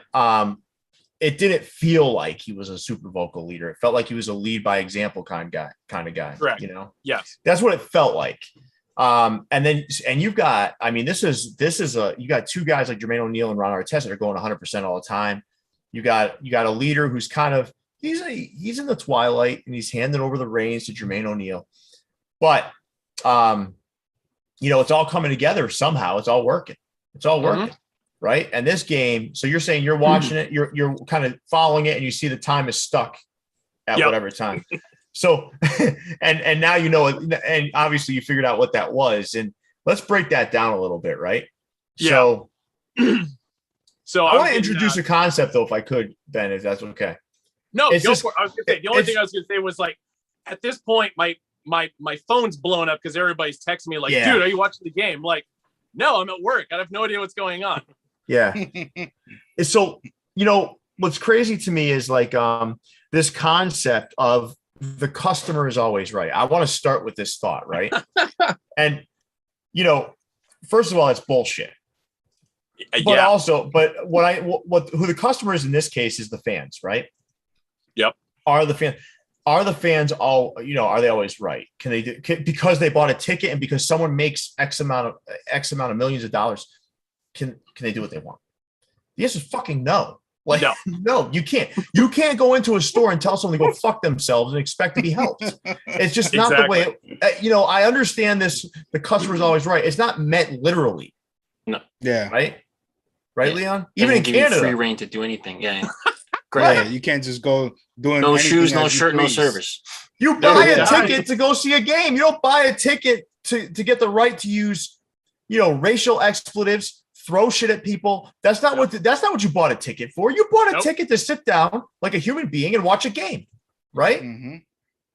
C: it didn't feel like he was a super vocal leader. It felt like he was a lead by example kind of guy.
B: Correct.
C: Yes. That's what it felt like. And you've got, I mean, you got two guys like Jermaine O'Neal and Ron Artest that are going 100% all the time. You got a leader who's kind of, he's in the twilight and he's handing over the reins to Jermaine O'Neal. But, it's all coming together somehow. It's all working. Right. And this game, so you're saying you're watching it, you're kind of following it and you see the time is stuck at whatever time. So, and now and obviously you figured out what that was. And let's break that down a little bit, right?
B: Yeah.
C: So I want to introduce a concept, though, if I could, Ben, if that's okay.
B: No, go for it. I was going to say, the only thing I was going to say was, like, at this point, my phone's blown up because everybody's texting me like, dude, are you watching the game? I'm like, no, I'm at work. I have no idea what's going on.
C: Yeah. So, what's crazy to me is like this concept of the customer is always right. I want to start with this thought, right? And, first of all, it's bullshit. But also, who the customer is in this case is the fans, right?
B: Yep.
C: Are the fans all, are they always right? Can they do because they bought a ticket and because someone makes X amount of millions of dollars, can they do what they want? The answer is fucking no. Like, no, you can't. You can't go into a store and tell someone to go fuck themselves and expect to be helped. It's just not the way. I understand this. The customer is always right. It's not meant literally.
B: No.
D: Yeah.
C: Right. right, Leon? Even in Canada,
A: free reign to do anything. Yeah.
D: Great. Yeah, you can't just go doing
A: no shoes, no shirt, no service.
C: You buy a ticket to go see a game. You don't buy a ticket to get the right to use, racial expletives, throw shit at people. That's not what you bought a ticket for. You bought a ticket to sit down like a human being and watch a game, right?
D: Mm-hmm.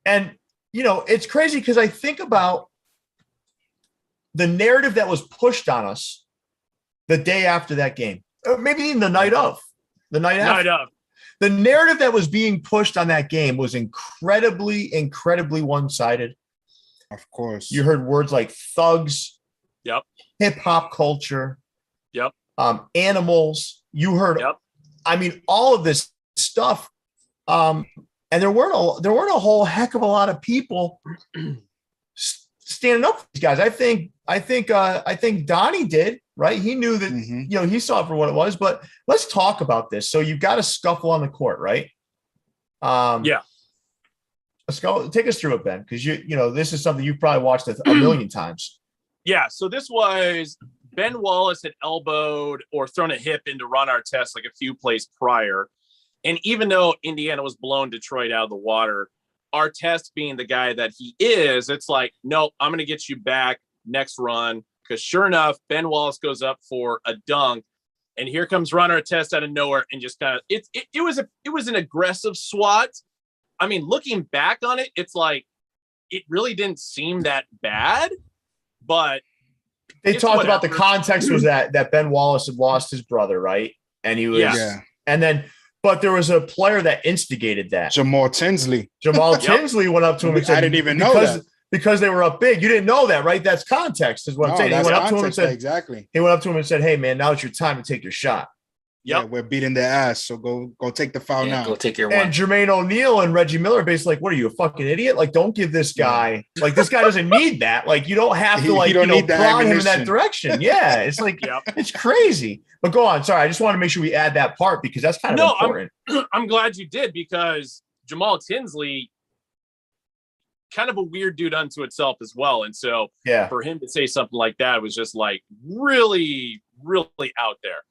C: And it's crazy because I think about the narrative that was pushed on us the day after that game, maybe even the night of. The narrative that was being pushed on that game was incredibly, incredibly one-sided.
D: Of course.
C: You heard words like thugs, hip hop culture, animals. You heard, all of this stuff. And there weren't a whole heck of a lot of people standing up for these guys. I think Donnie did, right? He knew that, he saw it for what it was, but let's talk about this. So you've got a scuffle on the court, right? Take us through it, Ben, because this is something you've probably watched a million times.
B: Yeah. So this was Ben Wallace had elbowed or thrown a hip into Ron Artest like a few plays prior. And even though Indiana was blowing Detroit out of the water, Artest being the guy that he is, it's like, no, I'm going to get you back next run. Because sure enough, Ben Wallace goes up for a dunk, and here comes Ron Artest out of nowhere and just kind of it was an aggressive swat. I mean, looking back on it, it's like it really didn't seem that bad, but
C: they talked about the context was that Ben Wallace had lost his brother, right? And he was, and then. But there was a player that instigated that.
D: Jamal Tinsley
C: went up to him and said,
D: I didn't even know that.
C: Because they were up big. You didn't know that, right? That's context, is what I'm saying. He went up to him and said,
D: exactly.
C: He went up to him and said, hey, man, now it's your time to take your shot.
D: Yeah, we're beating their ass. So go take the foul now.
A: Go take your one.
C: And Jermaine O'Neal and Reggie Miller basically like, what are you, a fucking idiot? Like, don't give this guy, this guy doesn't need that. Like, you don't have to, prod him in that direction. Yeah, it's like, it's crazy. But go on. Sorry, I just want to make sure we add that part because that's kind of important.
B: I'm glad you did because Jamal Tinsley, kind of a weird dude unto itself as well. And so for him to say something like that was just like really, really out there.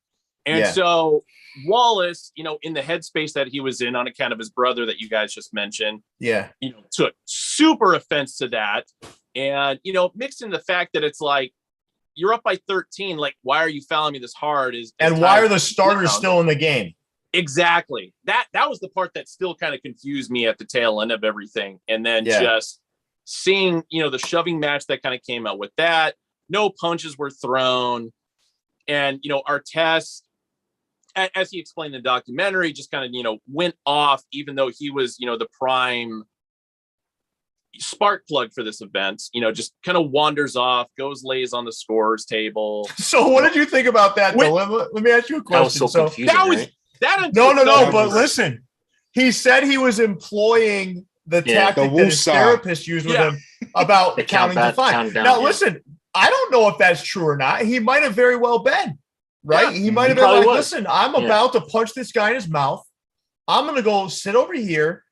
B: And so Wallace, in the headspace that he was in on account of his brother that you guys just mentioned, took super offense to that. And, mixed in the fact that it's like, you're up by 13. Like, why are you fouling me this hard?
C: And why are the starters still in the game?
B: Exactly. That was the part that still kind of confused me at the tail end of everything. And then just seeing, the shoving match that kind of came out with that. No punches were thrown. And, Artest, as he explained in the documentary, just kind of, went off, even though he was, the prime spark plug for this event, just kind of wanders off, lays on the scorers table.
C: So what did you think about that, though? Let me ask you a question.
A: That was so confusing,
C: No, but listen, he said he was employing the tactic that his therapist used with him about counting to 5. Now, listen, I don't know if that's true or not. He might have very well been. Right? He might have been like, listen, I'm about to punch this guy in his mouth. I'm going to go sit over here.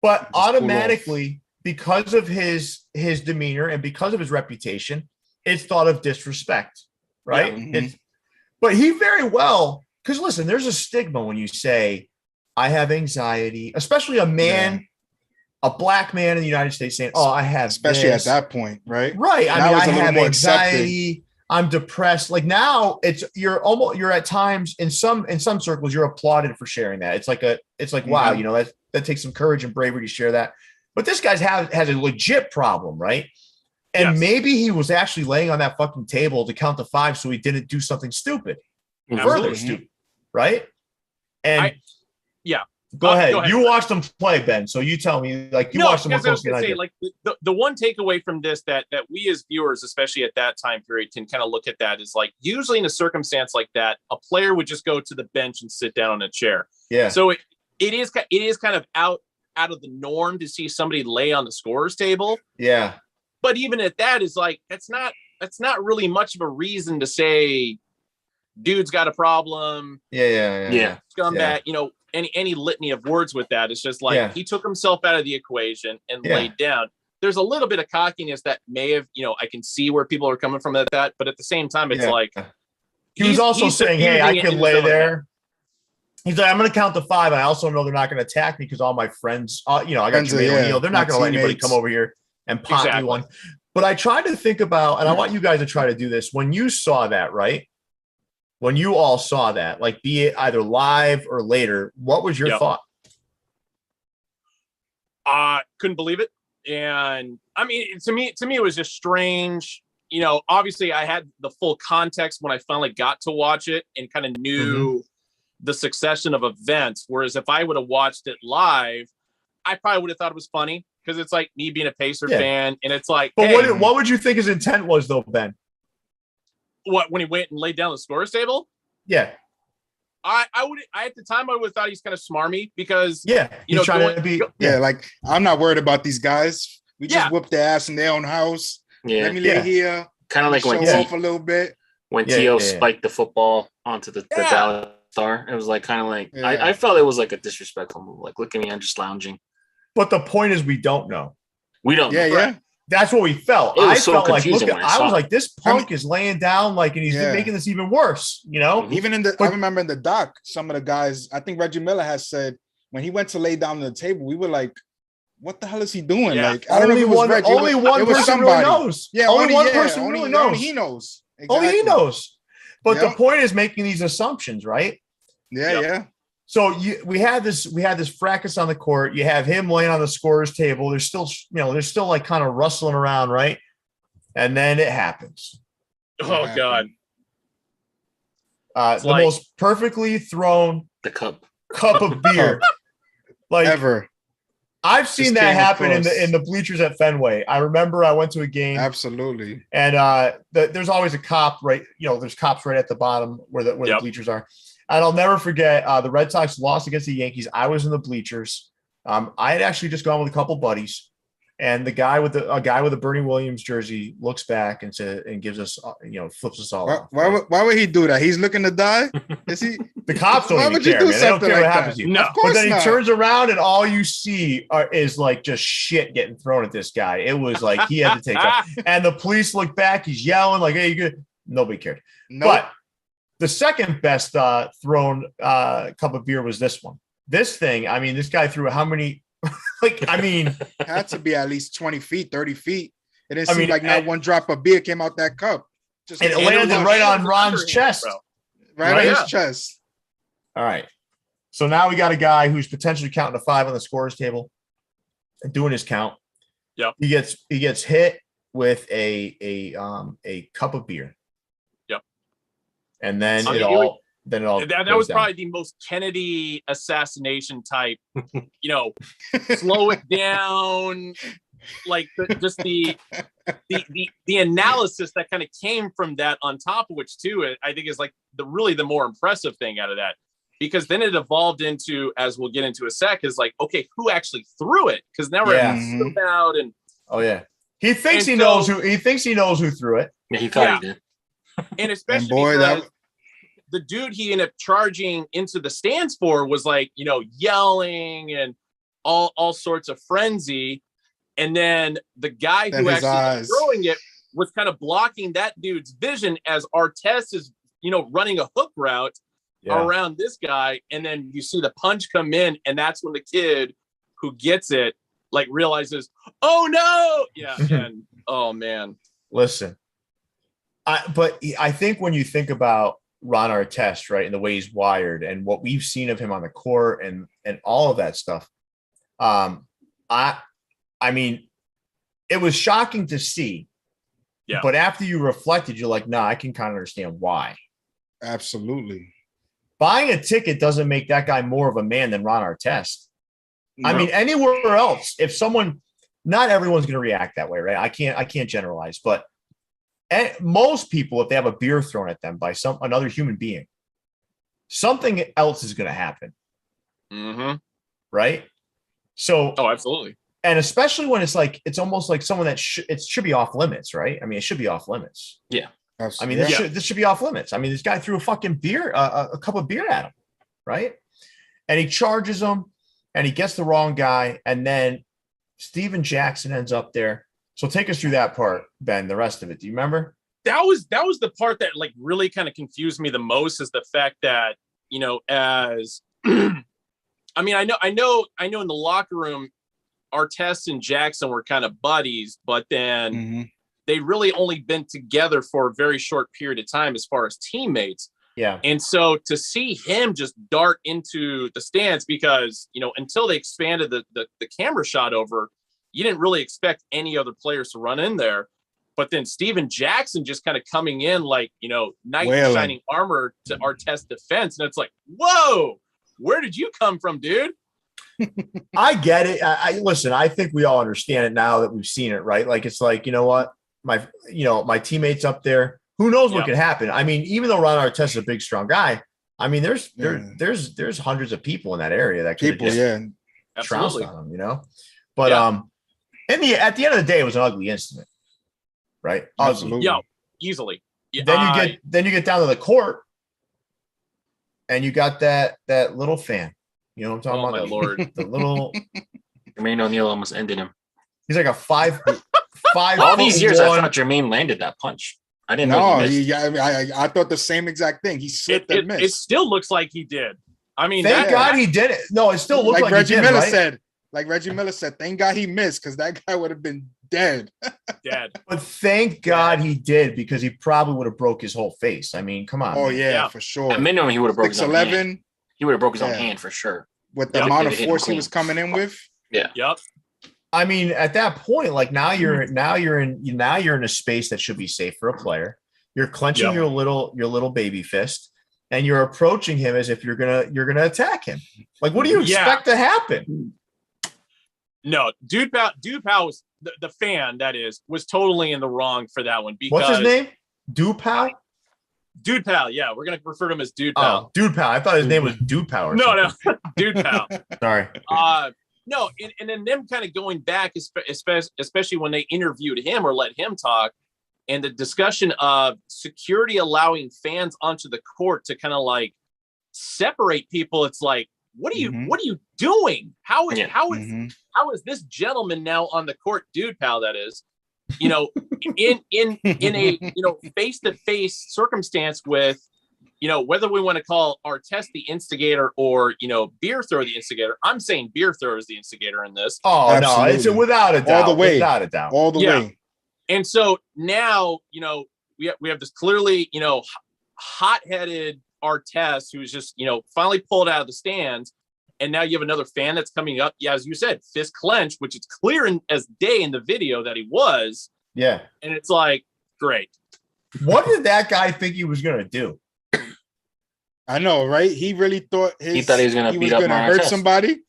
C: But automatically, because of his demeanor and because of his reputation, it's thought of disrespect. Right?
D: Yeah. Mm-hmm.
C: But he very well, because listen, there's a stigma when you say, I have anxiety, especially a man, a black man in the United States saying, oh, I have
D: especially at that point, right?
C: Right. I mean, I have anxiety. Accepted. I'm depressed. Like now you're at times in some circles, you're applauded for sharing that. It's like, wow, that takes some courage and bravery to share that. But this guy has a legit problem, right? And maybe he was actually laying on that fucking table to count to 5 so he didn't do something stupid. Further stupid. Right? And Go ahead. You watched them play, Ben. So you tell me, watched them more closely than I did.
B: Like the one takeaway from this that we as viewers, especially at that time period, can kind of look at that is like usually in a circumstance like that, a player would just go to the bench and sit down in a chair. Yeah. So it is kind of out of the norm to see somebody lay on the scorer's table.
C: Yeah.
B: But even at that is like that's not really much of a reason to say, dude's got a problem.
C: Yeah.
B: Scumbag. Any litany of words with that. It's just like he took himself out of the equation and laid down. There's a little bit of cockiness that may have, I can see where people are coming from at that, but at the same time, it's like
C: He was also saying, hey, I can lay there. He's like, I'm going to count to 5. I also know they're not going to attack me because all my friends, I got Jermaine O'Neal. They're not going to let anybody come over here and pop me one. But I tried to think about, and I want you guys to try to do this. When you saw that, right? When you all saw that, like be it either live or later, what was your thought?
B: Couldn't believe it. And I mean, to me, it was just strange. You know, obviously I had the full context when I finally got to watch it and kind of knew the succession of events. Whereas if I would have watched it live, I probably would have thought it was funny because it's like me being a Pacer fan. And it's like,
C: but hey, what would you think his intent was though, Ben?
B: What, when he went and laid down the scores table?
C: Yeah.
B: I at the time I would have thought he's kind of smarmy because
C: you know, trying to be
D: like I'm not worried about these guys. We just whoop their ass in their own house. Let me lay here.
A: Kind of like when
D: off a little bit.
A: When T.O. spiked the football onto the Dallas Star. It was like kind of like I felt it was like a disrespectful move. Like, look at me, I'm just lounging.
C: But the point is, we don't know.
A: We don't know.
D: Yeah.
C: That's what we felt.
A: I
C: felt like, I was like, this punk is laying down, like, and he's making this even worse, you know?
D: Even I remember in the doc, some of the guys, I think Reggie Miller has said, when he went to lay down on the table, we were like, what the hell is he doing?
C: Yeah.
D: Like, I don't know if it was Reggie.
C: Only one person really knows.
D: Yeah,
C: only one person really knows.
D: Only he knows. Exactly.
C: Only he knows. But the point is making these assumptions, right?
D: Yeah.
C: So we had this fracas on the court. You have him laying on the scorer's table. There's still, they're still like kind of rustling around, right? And then it happens.
B: Oh God!
C: The most perfectly thrown
A: cup
C: of beer, like
D: ever.
C: I've seen that happen in the bleachers at Fenway. I remember I went to a game.
D: Absolutely.
C: And there's always a cop, right? There's cops right at the bottom where the bleachers are. And I'll never forget the Red Sox lost against the Yankees. I was in the bleachers. I had actually just gone with a couple buddies, and the guy with a Bernie Williams jersey looks back and gives us, flips us all off.
D: Why would he do that? He's looking to die. Is he?
C: The cops don't even care, man. They don't care what happens to you.
B: No,
C: but then he turns around and all you see is like just shit getting thrown at this guy. It was like he had to take that. And the police look back. He's yelling like, "Hey, you good?" Nobody cared. Nope. But the second best thrown cup of beer was this one. This thing, I mean, this guy threw how many?
D: Had to be at least 20 feet, 30 feet. It didn't seem like not one drop of beer came out that cup.
C: And it landed right on Ron's chest.
D: Right on his chest.
C: All right. So now we got a guy who's potentially counting to 5 on the scorer's table and doing his count.
B: Yep.
C: He gets hit with a cup of beer.
B: Yep.
C: And then it all
B: that was probably the most Kennedy assassination type, slow it down, like the analysis that kind of came from that, on top of which too, I think is like the more impressive thing out of that, because then it evolved into, as we'll get into a sec, is like, okay, who actually threw it? Because now we're out and
C: he thinks he knows who threw it.
A: Yeah, he thought he did.
B: And especially because the dude he ended up charging into the stands for was like, yelling and all sorts of frenzy. And then the guy who actually was throwing it was kind of blocking that dude's vision as Artest is, running a hook route around this guy. And then you see the punch come in, and that's when the kid who gets it like realizes, oh no. Yeah. And oh man.
C: Listen, but I think when you think about Ron Artest, right, and the way he's wired and what we've seen of him on the court and all of that stuff, I mean, it was shocking to see. Yeah. But after you reflected, you're like, nah, I can kind of understand why.
D: Absolutely.
C: Buying a ticket doesn't make that guy more of a man than Ron Artest. No. I mean, anywhere else, if someone, not everyone's going to react that way, right? I can't generalize, but most people, if they have a beer thrown at them by another human being, something else is going to happen.
B: Mm-hmm.
C: Right? So,
B: absolutely.
C: And especially when it's almost like someone that it should be off limits, right? I mean, it should be off limits.
A: Yeah.
C: Absolutely. I mean, this should be off limits. I mean, this guy threw a fucking beer, a cup of beer at him, right? And he charges him, and he gets the wrong guy, and then Steven Jackson ends up there. So take us through that part, Ben, the rest of it. Do you remember?
B: was the part that like really kind of confused me the most, is the fact that, as I mean, I know in the locker room, Artest and Jackson were kind of buddies, but then they really only been together for a very short period of time as far as teammates.
C: Yeah.
B: And so to see him just dart into the stands, because, until they expanded the camera shot over, you didn't really expect any other players to run in there. But then Steven Jackson just kind of coming in like, knight in shining armor to Artest defense. And it's like, whoa, where did you come from, dude?
C: I get it. I listen, I think we all understand it now that we've seen it, right? Like, it's like, you know what? My teammates up there, who knows what could happen? I mean, even though Ron Artest is a big, strong guy, I mean, there's hundreds of people in that area that could trounced on him, But at the end of the day, it was an ugly incident, right?
D: Absolutely.
B: Yeah, easily. Yeah,
C: then you get down to the court, and you got that little fan. You know what I'm talking about?
B: My Lord.
C: The little
A: Jermaine O'Neal almost ended him.
C: He's like a five.
A: All these years, I thought Jermaine landed that punch. I didn't know.
D: I thought the same exact thing. He slipped and missed.
B: It still looks like he did. I mean,
C: thank God he did it. No, it still looked like
D: Reggie
C: he did,
D: Miller
C: right?
D: said. Like Reggie Miller said, thank God he missed, because that guy would have been dead.
C: But thank God he did, because he probably would have broke his whole face. I mean, come on.
D: Oh, yeah, for sure.
A: At minimum, he would have broke his own
D: 6'11".
A: hand. He would have broke his own hand for sure.
D: With the amount of force he was coming in with.
A: Yeah.
B: Yep.
C: I mean, at that point, like now you're in a space that should be safe for a player. You're clenching your little baby fist, and you're approaching him as if you're gonna attack him. Like, what do you expect to happen?
B: No, Dude Pal was the fan, that was totally in the wrong for that one. Because
C: what's his name? Dude Pal?
B: Dude Pal, yeah. We're going to refer to him as Dude Pal.
C: Oh, Dude Pal. I thought his name was Dude Pal or something.
B: No. Dude Pal.
C: Sorry.
B: No, and then them kind of going back, especially when they interviewed him or let him talk, and the discussion of security allowing fans onto the court to kind of like separate people. It's like, what are you doing? How is this gentleman now on the court, Dude Pal, that is, in a face-to-face circumstance with, whether we want to call Artest the instigator or, beer thrower the instigator. I'm saying beer thrower is the instigator in this.
C: Oh,
D: absolutely.
C: No, it's without a doubt.
D: All the way.
C: Without a doubt.
D: All the way.
B: And so now, we have this clearly, hot-headed Artest who's just, finally pulled out of the stands. And now you have another fan that's coming up. Yeah, as you said, fist clenched, which is clear as day in the video that he was.
C: Yeah.
B: And it's like, great.
C: What did that guy think he was going to do?
D: I know, right? He really thought
A: he was going to beat up
D: hurt somebody.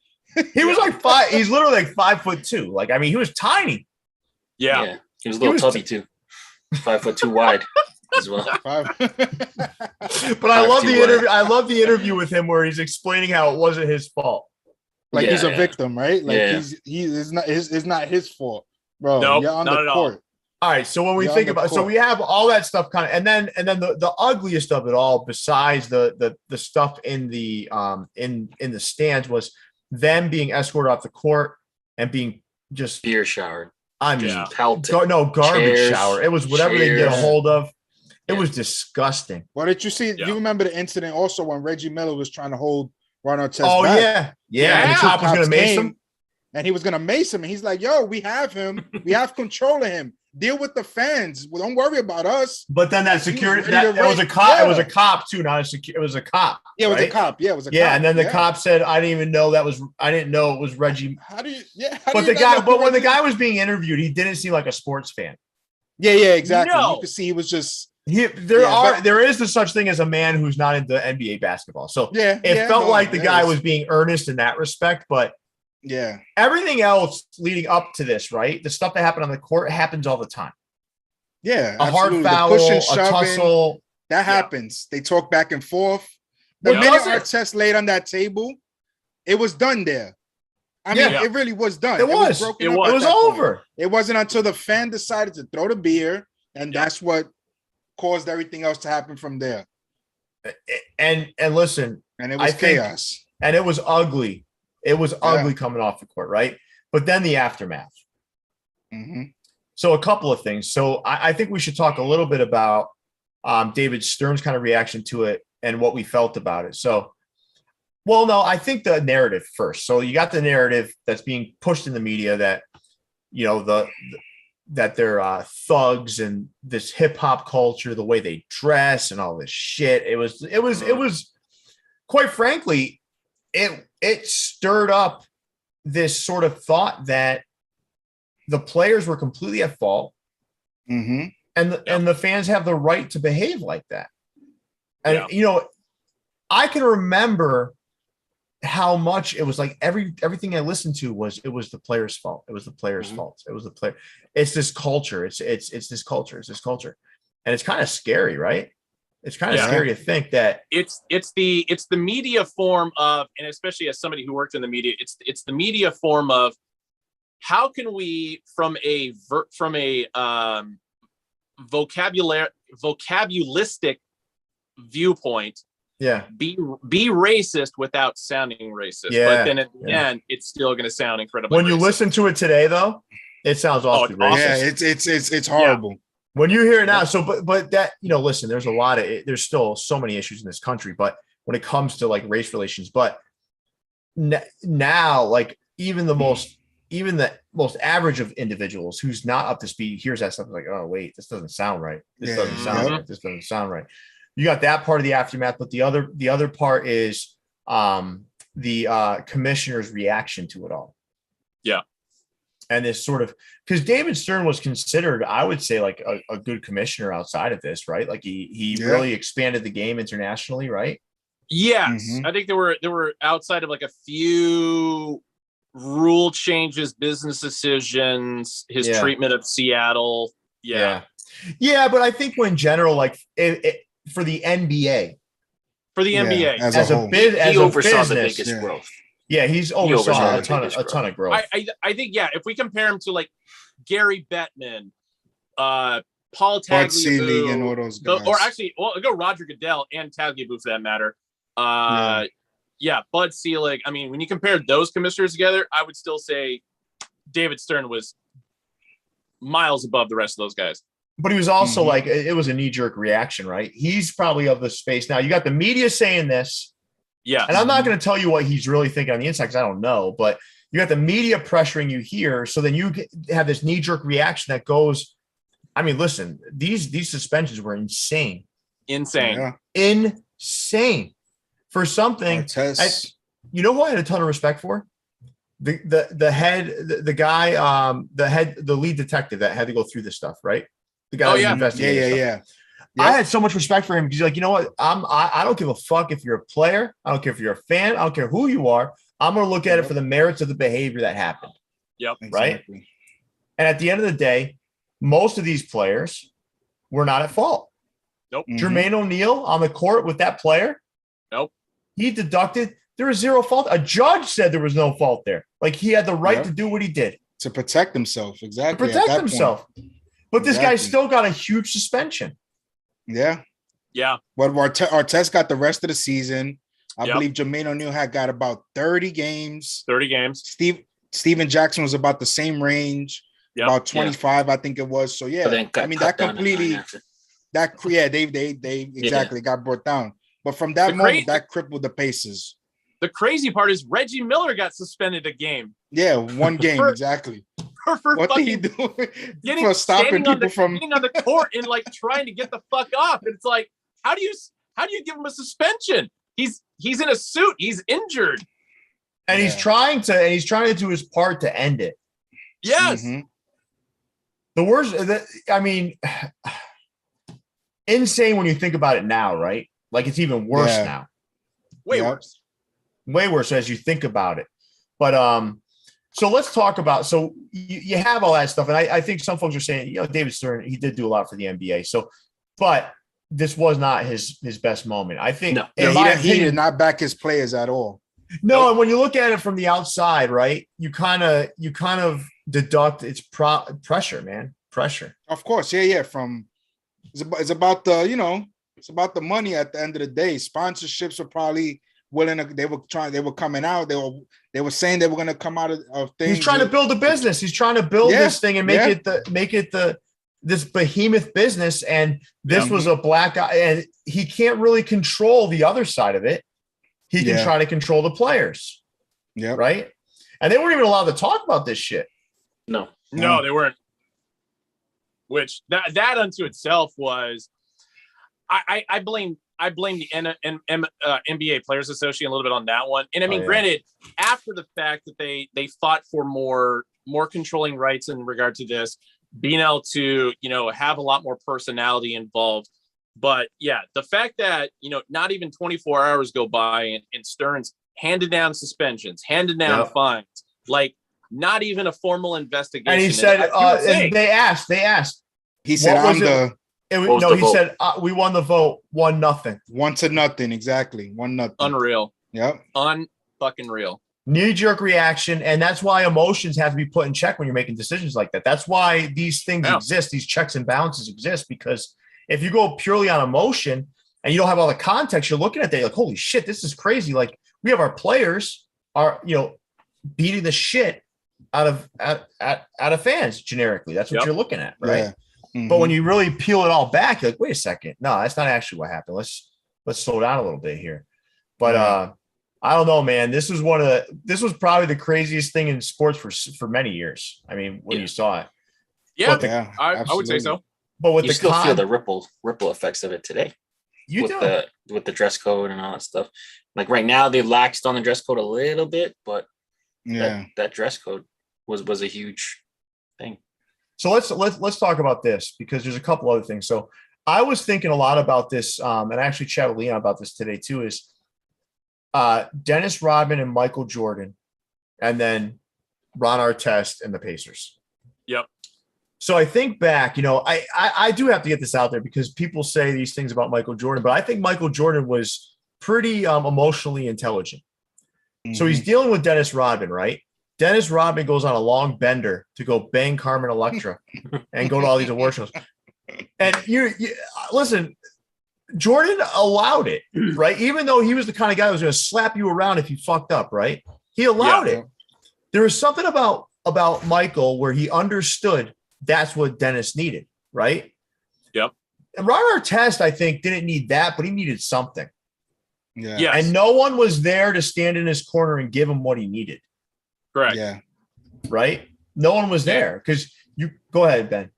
C: He was like five. He's literally like 5'2". Like, I mean, he was tiny.
B: Yeah.
A: He was a little tubby too. 5'2" wide as well.
C: But I love the interview. I love the interview with him where he's explaining how it wasn't his fault.
D: Like he's a victim, right? Like it's not his fault, bro.
B: No,
D: you're on the court.
C: All right. So when we think about, so we have all that stuff kind of, and then the ugliest of it all, besides the stuff in the stands, was them being escorted off the court and being just
A: beer showered.
C: I mean,
A: pelted.
C: Garbage shower. It was whatever they get a hold of. It was disgusting.
D: Well, did you see? Do you remember the incident also when Reggie Miller was trying to hold Ron Artest back?
C: Oh, yeah. And the cop was going to mace him.
D: And he was going to mace him. And he's like, yo, we have him. We have control of him. Deal with the fans. Well, don't worry about us.
C: But then that security, it was a cop. Yeah. It was a cop too, not a security. It was a cop.
D: Yeah, it was a cop. Yeah, it was a cop.
C: Yeah, and then the cop said, I didn't even know I didn't know it was Reggie.
D: When
C: the guy was being interviewed, he didn't seem like a sports fan.
D: Yeah, exactly. No. You could see he was just.
C: There is the such thing as a man who's not into NBA basketball. So it felt like the guy was being earnest in that respect, but everything else leading up to this, right? The stuff that happened on the court happens all the time.
D: Yeah,
C: a hard foul, a tussle.
D: That happens. They talk back and forth. The minute Artest laid on that table, it was done there. I mean, it really was done.
C: It was over.
D: It wasn't until the fan decided to throw the beer, and that's what caused everything else to happen from there.
C: And listen,
D: and it was chaos.
C: And it was ugly. It was ugly coming off the court, right? But then the aftermath.
D: Mm-hmm.
C: So a couple of things. So I think we should talk a little bit about David Stern's kind of reaction to it and what we felt about it. So, well, no, I think the narrative first. So you got the narrative that's being pushed in the media that, that they're thugs and this hip hop culture, the way they dress and all this shit. It was quite frankly, it stirred up this sort of thought that the players were completely at fault, and the fans have the right to behave like that. And I can remember how much it was like everything I listened to was the players' fault. It was the players' fault. It was the player. It's this culture. It's this culture. It's this culture, and it's kind of scary, right? It's kind of scary to think that
B: it's the media form of, and especially as somebody who worked in the media, it's the media form of how can we from a vocabulistic viewpoint be racist without sounding racist, but then at the end it's still going to sound incredibly
C: when you
B: racist.
C: Listen to it today though, it sounds awfully racist.
D: It's horrible
C: when you hear it now. So but that, listen, there's still so many issues in this country, but when it comes to like race relations, but now like even the most average of individuals who's not up to speed hears that stuff like, oh wait, this doesn't sound right. This doesn't sound right. You got that part of the aftermath, but the other part is the commissioner's reaction to it all.
B: Yeah.
C: And this sort of, because David Stern was considered, I would say, like a good commissioner outside of this, right? Like he really expanded the game internationally, right?
B: Yes. I think there were outside of like a few rule changes, business decisions, his treatment of Seattle. Yeah,
C: but I think in general, like for the NBA,
D: as a
A: he oversaw the biggest growth.
C: Yeah, he's oversaw a ton of growth.
B: I think if we compare him to like Gary Bettman, Paul Tagliabue,
D: and all those guys,
B: or actually, I'll go Roger Goodell and Tagliabue for that matter. Bud Selig. I mean, when you compare those commissioners together, I would still say David Stern was miles above the rest of those guys.
C: But he was also like, it was a knee-jerk reaction, right? He's probably of the space. Now, you got the media saying this.
B: Yeah.
C: And I'm not going to tell you what he's really thinking on the inside because I don't know. But you got the media pressuring you here. So then you have this knee-jerk reaction that goes, I mean, listen, these suspensions were insane.
B: Insane.
C: Insane. For something. You know who I had a ton of respect for? The lead detective that had to go through this stuff, right? The guy investigating.
D: Yeah.
C: I had so much respect for him because, like, you know what? I don't give a fuck if you're a player. I don't care if you're a fan. I don't care who you are. I'm going to look at it for the merits of the behavior that happened.
B: Yep.
C: Right.
D: Exactly.
C: And at the end of the day, most of these players were not at fault.
B: Nope.
C: Jermaine O'Neal on the court with that player.
B: Nope.
C: He deducted there was zero fault. A judge said there was no fault there. Like he had the right to do what he did.
D: To protect himself. Exactly.
C: To protect himself. But this guy still got a huge suspension.
D: Yeah. But Artest got the rest of the season. I believe Jermaine O'Neal got about 30 games. Steven Jackson was about the same range, about 25, I think it was. So I mean that completely they got brought down. But from that moment, that crippled the Pacers.
B: The crazy part is Reggie Miller got suspended a game.
D: Yeah, one game exactly. What did he do? For stopping people from
B: getting on the court and like trying to get the fuck off. And it's like, how do you give him a suspension? He's in a suit. He's injured.
C: And he's trying to do his part to end it.
B: Yes.
C: The worst, I mean, insane when you think about it now, right? Like it's even worse now.
B: Way worse.
C: Way worse as you think about it. But so let's talk about, so you have all that stuff. And I think some folks are saying, David Stern, he did do a lot for the NBA. So, but this was not his best moment. I think
D: he did not back his players at all.
C: No, and when you look at it from the outside, right, you kind of deduct it's pressure, man. Pressure.
D: Of course. Yeah. It's about the, it's about the money at the end of the day. Sponsorships are probably willing to, they were coming out. They were saying they were going to come out of things.
C: He's trying to build a business. He's trying to build this thing and make it this behemoth business. And this was a black eye, and he can't really control the other side of it. He can try to control the players. Yeah. Right. And they weren't even allowed to talk about this shit.
B: No, they weren't. Which that unto itself was, I blame the NBA Players Association a little bit on that one. And I mean, granted, after the fact that they fought for more controlling rights in regard to this, being able to, have a lot more personality involved. But yeah, the fact that, not even 24 hours go by and Stearns handed down suspensions, handed down fines, like not even a formal investigation.
C: And he said, and they asked.
D: He said,
C: he said, we won the vote 1-0.
D: 1-0. Exactly. 1-0.
B: Unreal.
D: Yep.
B: Unfucking real.
C: Knee-jerk reaction. And that's why emotions have to be put in check when you're making decisions like that. That's why these things exist. These checks and balances exist, because if you go purely on emotion and you don't have all the context, you're looking at that, you're like, holy shit, this is crazy. Like, we have our players are, beating the shit out of fans generically. That's what you're looking at, right? Yeah. Mm-hmm. But when you really peel it all back, you're like, wait a second. No, that's not actually what happened. Let's slow down a little bit here. But I don't know, man. This was probably the craziest thing in sports for many years. I mean, when you saw it.
B: Yeah, I would say so.
A: But with you still feel the ripple effects of it today. With the dress code and all that stuff. Like right now, they laxed on the dress code a little bit, but that dress code was a huge thing.
C: So let's talk about this, because there's a couple other things. So I was thinking a lot about this, and I actually chatted with Leon about this today too, is Dennis Rodman and Michael Jordan, and then Ron Artest and the Pacers.
B: Yep.
C: So I think back, I do have to get this out there, because people say these things about Michael Jordan, but I think Michael Jordan was pretty emotionally intelligent. Mm-hmm. So he's dealing with Dennis Rodman, right? Dennis Rodman goes on a long bender to go bang Carmen Electra and go to all these award shows. And you listen, Jordan allowed it, right? Even though he was the kind of guy who was going to slap you around if you fucked up, right? He allowed it. There was something about Michael where he understood that's what Dennis needed, right?
B: Yep.
C: And Ron Artest, I think, didn't need that, but he needed something.
D: Yeah.
B: Yes.
C: And no one was there to stand in his corner and give him what he needed.
B: Correct.
D: Yeah.
C: Right? No one was there, because you go ahead, Ben.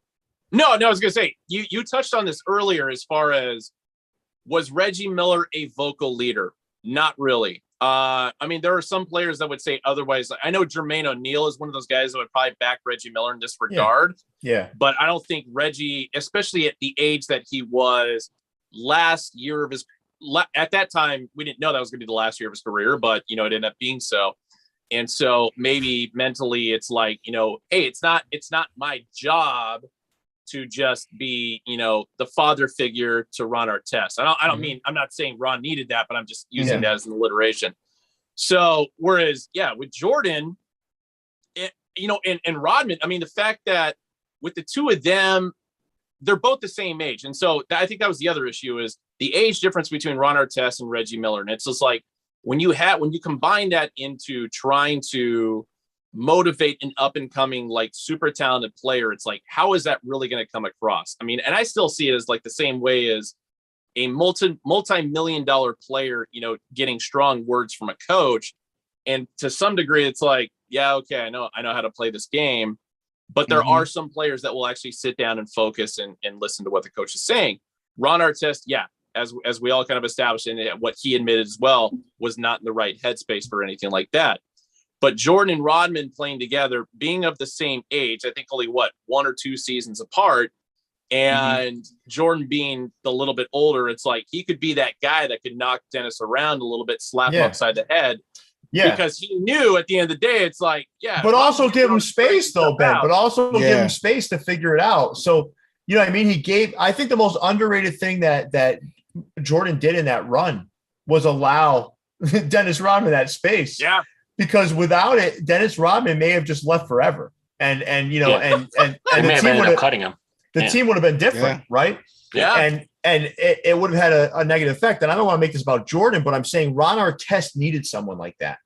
B: No, I was going to say, you touched on this earlier as far as, was Reggie Miller a vocal leader? Not really. I mean, there are some players that would say otherwise. I know Jermaine O'Neal is one of those guys that would probably back Reggie Miller in this regard.
C: Yeah.
B: But I don't think Reggie, especially at the age that he was last year of his, at that time, we didn't know that was going to be the last year of his career, but, it ended up being so. And so maybe mentally it's like, hey, it's not my job to just be, the father figure to Ron Artest. I don't mean, I'm not saying Ron needed that, but I'm just using that as an alliteration. So whereas, with Jordan, and Rodman, I mean, the fact that with the two of them, they're both the same age. And so I think that was the other issue, is the age difference between Ron Artest and Reggie Miller. And it's just like, when you combine that into trying to motivate an up and coming, like, super talented player, it's like, how is that really going to come across? I mean, and I still see it as like the same way as a multi-million-dollar player, getting strong words from a coach. And to some degree, it's like, yeah, okay, I know how to play this game. But there are some players that will actually sit down and focus and listen to what the coach is saying. Ron Artest, as we all kind of established, and what he admitted as well, was not in the right headspace for anything like that. But Jordan and Rodman playing together, being of the same age, I think only 1 or 2 seasons apart, and Jordan being a little bit older, it's like he could be that guy that could knock Dennis around a little bit, slap him upside the head. Yeah. Because he knew at the end of the day, it's like, but
C: also give him space though, Ben, but also give him space to figure it out. So, I mean, I think the most underrated thing that Jordan did in that run was allow Dennis Rodman that space.
B: Yeah.
C: Because without it, Dennis Rodman may have just left forever. And the
A: team would have cutting him.
C: The team would have been different, right?
B: Yeah.
C: and it would have had a negative effect. And I don't want to make this about Jordan, but I'm saying Ron Artest needed someone like that.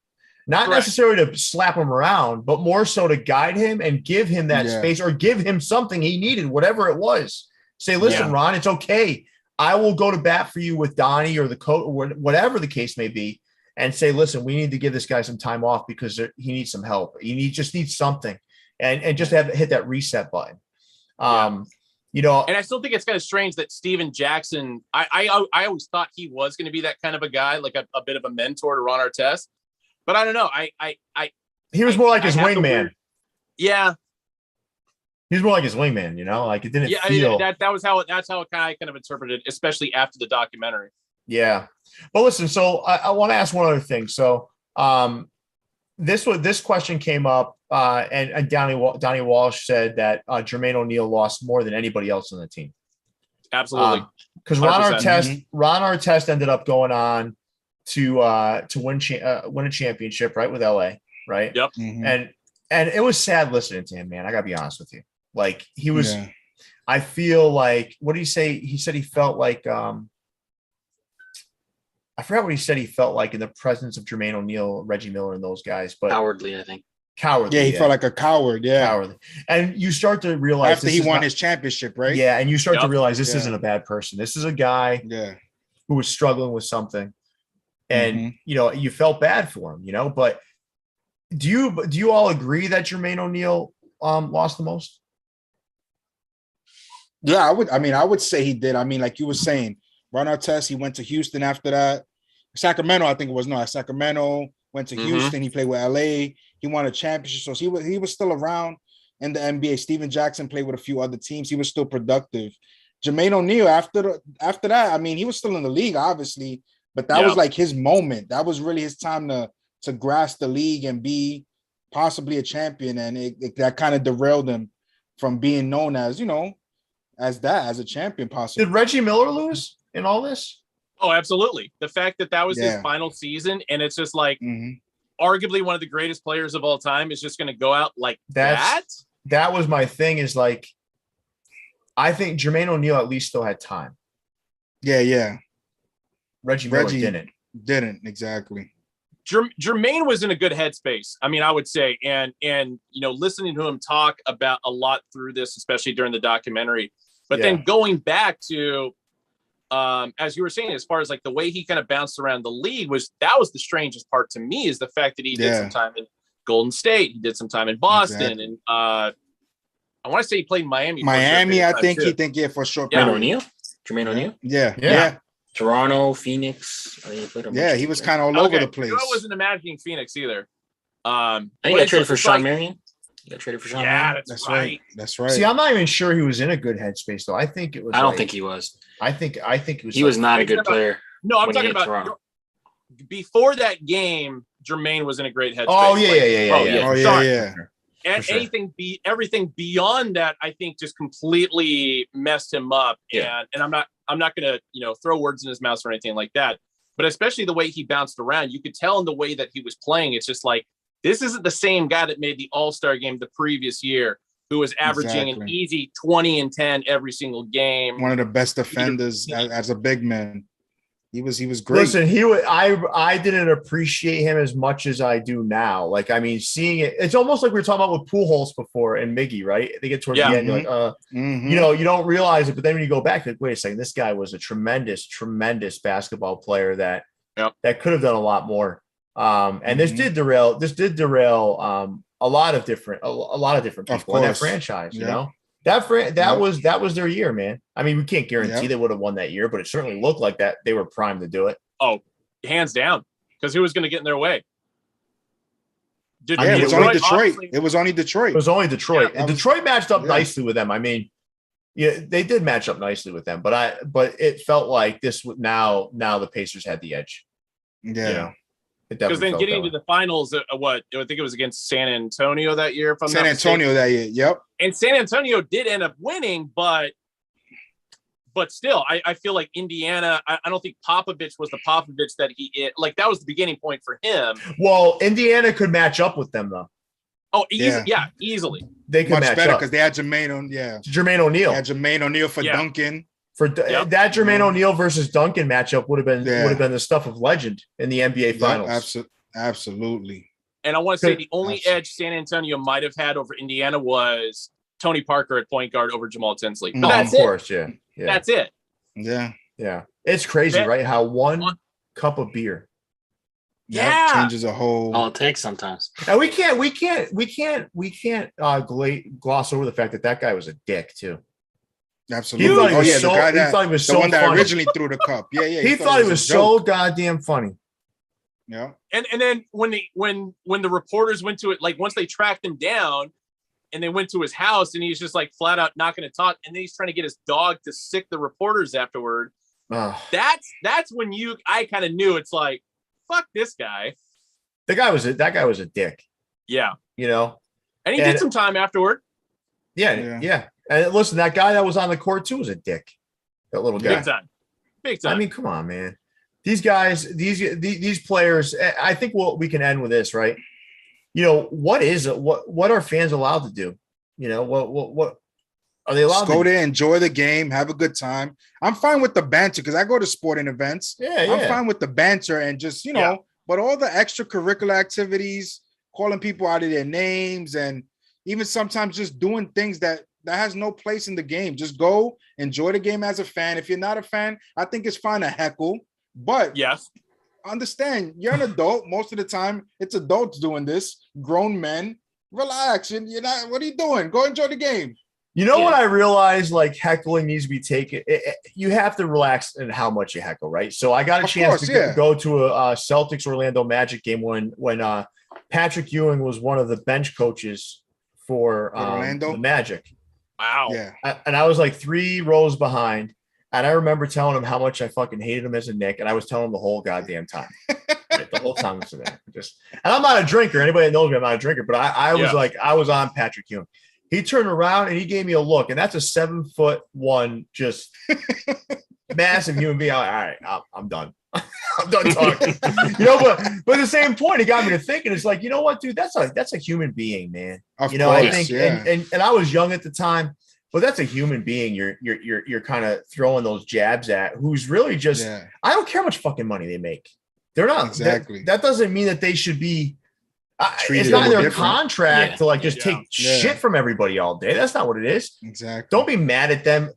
C: Not necessarily to slap him around, but more so to guide him and give him that space or give him something he needed, whatever it was. Say, listen, Ron, it's okay. I will go to bat for you with Donnie or the coach, or whatever the case may be, and say, listen, we need to give this guy some time off because he needs some help. Just needs something, and just have to hit that reset button. You know,
B: and I still think it's kind of strange that Steven Jackson. I always thought he was going to be that kind of a guy, like a bit of a mentor to Ron Artest. But I don't know.
C: He was more like his wingman.
B: Yeah.
C: He's more like his wingman, you know, like it didn't
B: I
C: feel.
B: mean, that's how I kind of interpreted it, especially after the documentary.
C: Yeah. But listen, so I want to ask one other thing. So this question came up and Donnie Walsh said that Jermaine O'Neal lost more than anybody else on the team.
B: Absolutely.
C: Because Ron Artest ended up going on to win a championship, right, with LA, right?
B: Yep.
C: And it was sad listening to him, man. I gotta be honest with you. Like he was, I feel like, what did he say? He said he felt like I forgot what he said he felt like in the presence of Jermaine O'Neal, Reggie Miller, and those guys, but
A: cowardly, I think.
C: Cowardly.
D: Yeah, he felt like a coward. Yeah.
C: Cowardly. And you start to realize
D: after he won his championship, right?
C: Yeah, and you start to realize this isn't a bad person. This is a guy who was struggling with something. And you know, you felt bad for him, you know, but do you all agree that Jermaine O'Neal lost the most?
D: Yeah, I would say he did. I mean, like you were saying, Ron Artest, he went to Houston after that. Sacramento, I think it was. No, Sacramento, went to Houston. He played with LA. He won a championship. So he was still around in the NBA. Steven Jackson played with a few other teams. He was still productive. Jermaine O'Neal, after that, I mean, he was still in the league, obviously, but that was like his moment. That was really his time to grasp the league and be possibly a champion. And that kind of derailed him from being known as, you know, as a champion possibly.
C: Did Reggie Miller lose in all this?
B: Oh, absolutely. The fact that was his final season, and it's just like arguably one of the greatest players of all time is just going to go out like that.
C: That was my thing, is like, I think Jermaine O'Neal at least still had time.
D: Yeah.
C: Reggie Miller didn't.
D: Exactly.
B: Jermaine was in a good headspace. I mean, I would say, and you know, listening to him talk about a lot through this, especially during the documentary, but then going back to, as you were saying, as far as like the way he kind of bounced around the league that was the strangest part to me, is the fact that he did some time in Golden State, he did some time in Boston, and I want to say he played in Miami.
D: I think for sure.
A: Jermaine O'Neal.
D: Yeah.
A: Toronto, Phoenix.
D: He was kind of all over the place.
B: I wasn't imagining Phoenix either.
A: I think he got traded for Sean Marion.
B: Yeah, that's right.
D: That's right.
C: See, I'm not even sure he was in a good headspace, though. I think it was.
A: I don't think he was.
C: I think it was.
A: He was not a good player.
B: No, I'm talking about before that game. Jermaine was in a great headspace.
C: Oh yeah.
B: And everything beyond that, I think, just completely messed him up. Yeah. And I'm not going to, you know, throw words in his mouth or anything like that. But especially the way he bounced around, you could tell in the way that he was playing. It's just like, this isn't the same guy that made the All-Star game the previous year, who was averaging an easy 20 and 10 every single game.
D: One of the best defenders as a big man. He was great.
C: Listen, I didn't appreciate him as much as I do now. Like, I mean, seeing it's almost like we were talking about with Pujols before and Miggy, right? They get towards the end, you're like, you know, you don't realize it, but then when you go back, like, wait a second, this guy was a tremendous basketball player that could have done a lot more. And this did derail a lot of different people in that franchise, you know. That was their year, man. I mean, we can't guarantee they would have won that year, but it certainly looked like that they were primed to do it.
B: Oh, hands down, because who was going to get in their way?
D: It was only Detroit. It was only Detroit.
C: And Detroit matched up nicely with them. I mean, yeah, they did match up nicely with them, but it felt like this now the Pacers had the edge.
D: Yeah.
C: You know?
B: Because then getting into the finals, I think it was against San Antonio that year.
D: San Antonio that year, yep.
B: And San Antonio did end up winning, but still, I feel like Indiana. I don't think Popovich was the Popovich that that was the beginning point for him.
C: Well, Indiana could match up with them though.
B: Oh, easily.
C: They could
D: much
C: match
D: better
C: up
D: because they had Jermaine O'Neal.
C: They had
D: Jermaine O'Neal for Duncan.
C: That Jermaine O'Neal versus Duncan matchup would have been the stuff of legend in the NBA Finals.
D: Absolutely.
B: And I want to say the only edge San Antonio might have had over Indiana was Tony Parker at point guard over Jamal Tinsley. But that's
C: of course, yeah.
B: That's it.
C: Yeah. It's crazy, right? How one cup of beer
D: changes a whole.
A: All it takes sometimes.
C: And we can't gloss over the fact that guy was a dick too.
D: Absolutely.
C: He thought he was so
D: one that
C: funny.
D: originally threw the cup. Yeah.
C: He thought he was so goddamn funny.
D: Yeah.
B: And then when the reporters went to it, like once they tracked him down and they went to his house and he's just like flat out not going to talk, and then he's trying to get his dog to sick the reporters afterward. That's when I kind of knew it's like, fuck this guy.
C: That guy was a dick.
B: Yeah.
C: And
B: he did some time afterward.
C: Yeah. And listen, that guy that was on the court too was a dick. That little guy.
B: Big time.
C: I mean, come on, man. These guys, these players, I think we can end with this, right? What is it? What are fans allowed to do? What are they allowed
D: to go there, enjoy the game, have a good time? I'm fine with the banter because I go to sporting events. I'm fine with the banter and just, but all the extracurricular activities, calling people out of their names, and even sometimes just doing things that has no place in the game. Just go enjoy the game as a fan. If you're not a fan, I think it's fine to heckle. But
B: yes,
D: understand you're an adult. Most of the time, it's adults doing this. Grown men, relax. And you're not. What are you doing? Go enjoy the game.
C: What I realized? Like heckling needs to be taken. You have to relax in how much you heckle, right? So I got a chance to go to a Celtics Orlando Magic game when Patrick Ewing was one of the bench coaches for the Magic.
B: Wow.
C: Yeah. And I was like 3 rows behind. And I remember telling him how much I fucking hated him as a Knick, and I was telling him the whole goddamn time. Right, the whole time was there. And I'm not a drinker. Anybody that knows me, I'm not a drinker. But I was on Patrick Ewing. He turned around and he gave me a look, and that's a 7'1", just massive human being. All right, I'm done. I'm done talking. But at the same point, it got me to thinking. It's like, you know what, dude? That's a human being, man.
D: Of course,
C: I think, and I was young at the time. But that's a human being you're kind of throwing those jabs at, who's really just I don't care how much fucking money they make. They're not
D: exactly.
C: That doesn't mean that they should be it's not in their contract to like just take shit from everybody all day. That's not what it is.
D: Exactly.
C: Don't be mad at them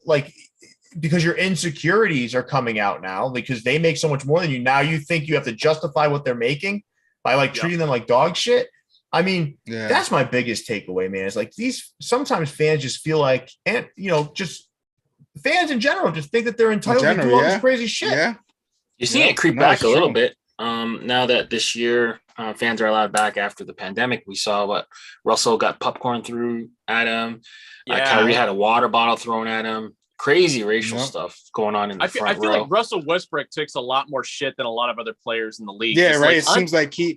C: because your insecurities are coming out now because they make so much more than you. Now you think you have to justify what they're making by treating them like dog shit. I mean, that's my biggest takeaway, man. It's like sometimes fans just feel like, and just fans in general just think that they're entitled to do all this crazy shit.
A: Yeah. You're seeing it creep back a little bit. Now that this year fans are allowed back after the pandemic, we saw what Russell got popcorn threw at him. Kyrie had a water bottle thrown at him. Crazy racial stuff going on in the front row.
B: I feel like Russell Westbrook takes a lot more shit than a lot of other players in the league.
D: Yeah, right. It seems like it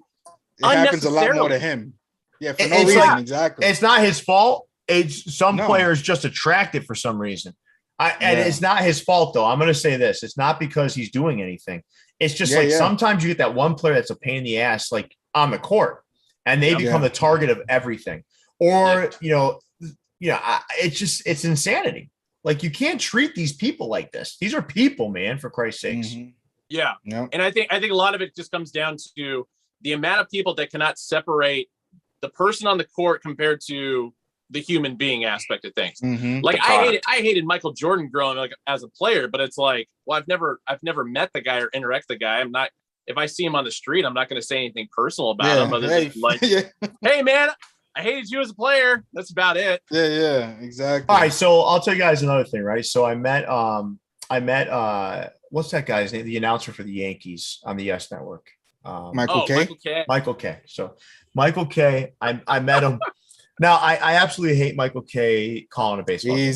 D: happens a lot more to him. Yeah, for no reason. Exactly.
C: It's not his fault. It's some players just attracted for some reason. And it's not his fault, though. I'm going to say this. It's not because he's doing anything. It's just sometimes you get that one player that's a pain in the ass, like on the court, and they become the target of everything. Or, it's insanity. Like, you can't treat these people like this. These are people, man, for Christ's sakes.
B: Mm-hmm. Yeah. And I think a lot of it just comes down to the amount of people that cannot separate the person on the court compared to the human being aspect of things.
D: Mm-hmm.
B: Like I hated Michael Jordan growing up as a player, but it's like, well, I've never met the guy or interact with the guy. I'm not, if I see him on the street, I'm not going to say anything personal about him other than like, hey man, I hated you as a player. That's about it.
D: Yeah, exactly.
C: All right. So I'll tell you guys another thing, right? So I met what's that guy's name? The announcer for the Yankees on the Yes Network.
D: Michael K.
C: Michael K. So Michael K. I met him. Now I absolutely hate Michael K. calling a baseball game.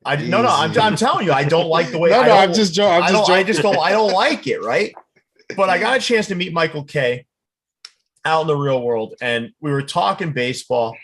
C: I'm telling you, I don't like the way.
D: I'm just joking.
C: I don't like it, right? But I got a chance to meet Michael K. out in the real world, and we were talking baseball.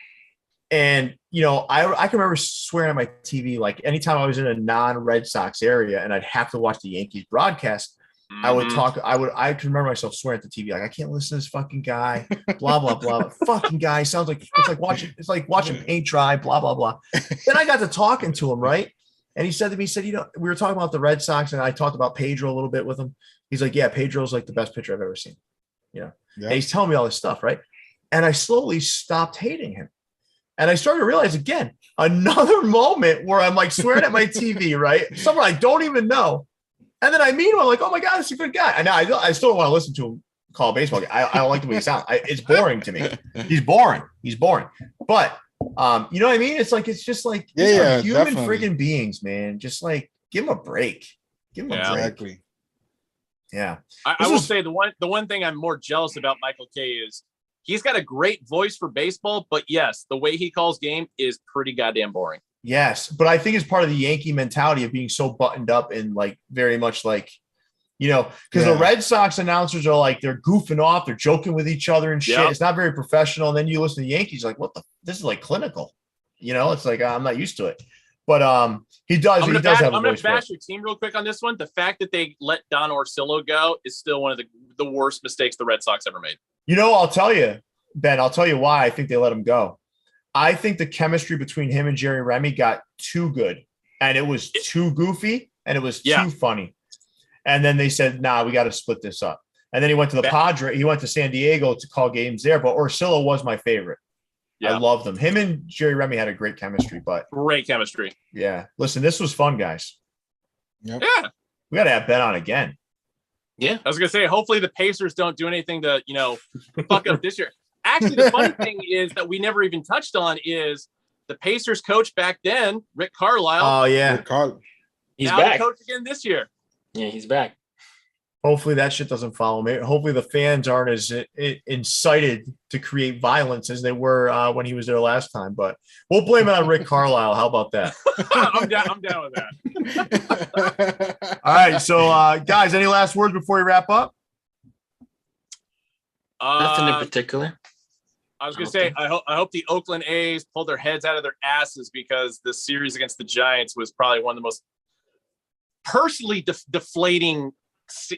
C: And I can remember swearing at my TV, like anytime I was in a non-Red Sox area and I'd have to watch the Yankees broadcast, I can remember myself swearing at the TV, like, I can't listen to this fucking guy, blah, blah, blah. Fucking guy sounds like, it's like watching paint dry, blah, blah, blah. Then I got to talking to him, right? And he said to me, he said, we were talking about the Red Sox, and I talked about Pedro a little bit with him. He's like, yeah, Pedro's like the best pitcher I've ever seen. And he's telling me all this stuff, right? And I slowly stopped hating him. And I started to realize, again, another moment where I'm like swearing at my TV, right? Someone I don't even know. And then I meet him. I'm like, oh my God, this is a good guy. And I still don't want to listen to him call a baseball game. I don't like the way he sounds. It's boring to me. He's boring. But you know what I mean? It's just like human definitely. Freaking beings, man. Just like give him a break. Give him a break.
D: Exactly.
C: Yeah.
B: I will say the one thing I'm more jealous about Michael K is he's got a great voice for baseball, but yes, the way he calls game is pretty goddamn boring.
C: Yes, but I think it's part of the Yankee mentality of being so buttoned up and like very much like, because the Red Sox announcers are like, they're goofing off, they're joking with each other and shit. Yep. It's not very professional. And then you listen to the Yankees, like, this is like clinical. It's like, I'm not used to it. But he does. I'm
B: going to bash your team real quick on this one. The fact that they let Don Orsillo go is still one of the worst mistakes the Red Sox ever made. I'll
C: tell you, Ben, why I think they let him go. I think the chemistry between him and Jerry Remy got too good, and it was too goofy, and it was too funny. And then they said, nah, we got to split this up. And then he went to the Padres. He went to San Diego to call games there, but Orsillo was my favorite. Yeah. I love them. Him and Jerry Remy had a great chemistry,
B: great chemistry.
C: Yeah. Listen, this was fun, guys.
D: Yep.
B: Yeah.
C: We got to have Ben on again.
B: Yeah. I was going to say, hopefully the Pacers don't do anything to, fuck up this year. Actually, the funny thing is that we never even touched on is the Pacers coach back then, Rick Carlisle.
C: Oh, yeah.
B: He's back. The coach again this year.
A: Yeah, he's back.
C: Hopefully that shit doesn't follow me. Hopefully the fans aren't as incited to create violence as they were when he was there last time. But we'll blame it on Rick Carlisle. How about that?
B: I'm down with
C: that. All right. So, guys, any last words before we wrap up?
A: Nothing in particular.
B: I was going to say, I hope the Oakland A's pull their heads out of their asses because the series against the Giants was probably one of the most personally deflating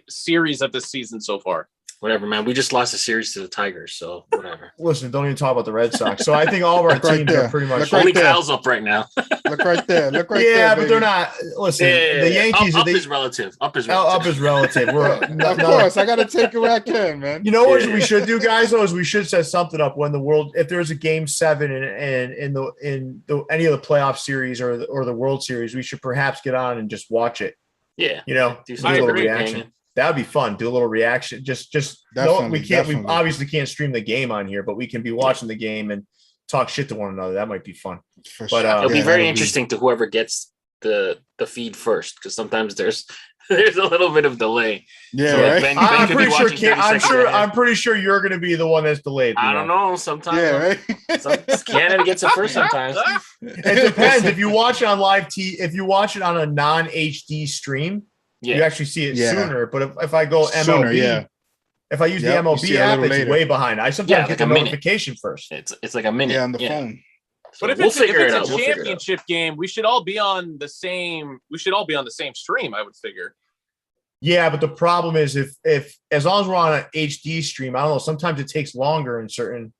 B: series of the season so far.
A: Whatever, man. We just lost a series to the Tigers, so whatever.
C: Listen, don't even talk about the Red Sox. So I think all of our teams are pretty much.
A: Only Kyle's up right now.
D: Look right there.
C: Yeah, but they're not. Listen, the Yankees.
A: Up is relative. Up is
C: relative. We're
D: of course. I got to take it where I can, man.
C: You know what we should do, guys? Though, is we should set something up when the world, if there's a Game 7 in any of the playoff series or the World Series, we should perhaps get on and just watch it.
A: Yeah,
C: do a little reaction. That would be fun. Do a little reaction. Just we can't. We obviously can't stream the game on here, but we can be watching the game and talk shit to one another. That might be fun.
A: It'll be very interesting to whoever gets the feed first, because sometimes there's a little bit of delay.
D: Yeah, so right?
A: Ben
C: I'm pretty sure you're going to be the one that's delayed.
A: I don't know. Sometimes, Canada gets it first. Sometimes
C: it depends. If you watch it on live if you watch it on a non-HD stream, you actually see it sooner. But if I go MLB, if I use the MLB app, it's way behind. I sometimes get the notification first.
A: It's like a minute.
D: Yeah, on the phone.
B: So but if it's a championship game, we should all be on the same. We should all be on the same stream, I would figure.
C: Yeah, but the problem is if as long as we're on an HD stream, I don't know. Sometimes it takes longer in certain.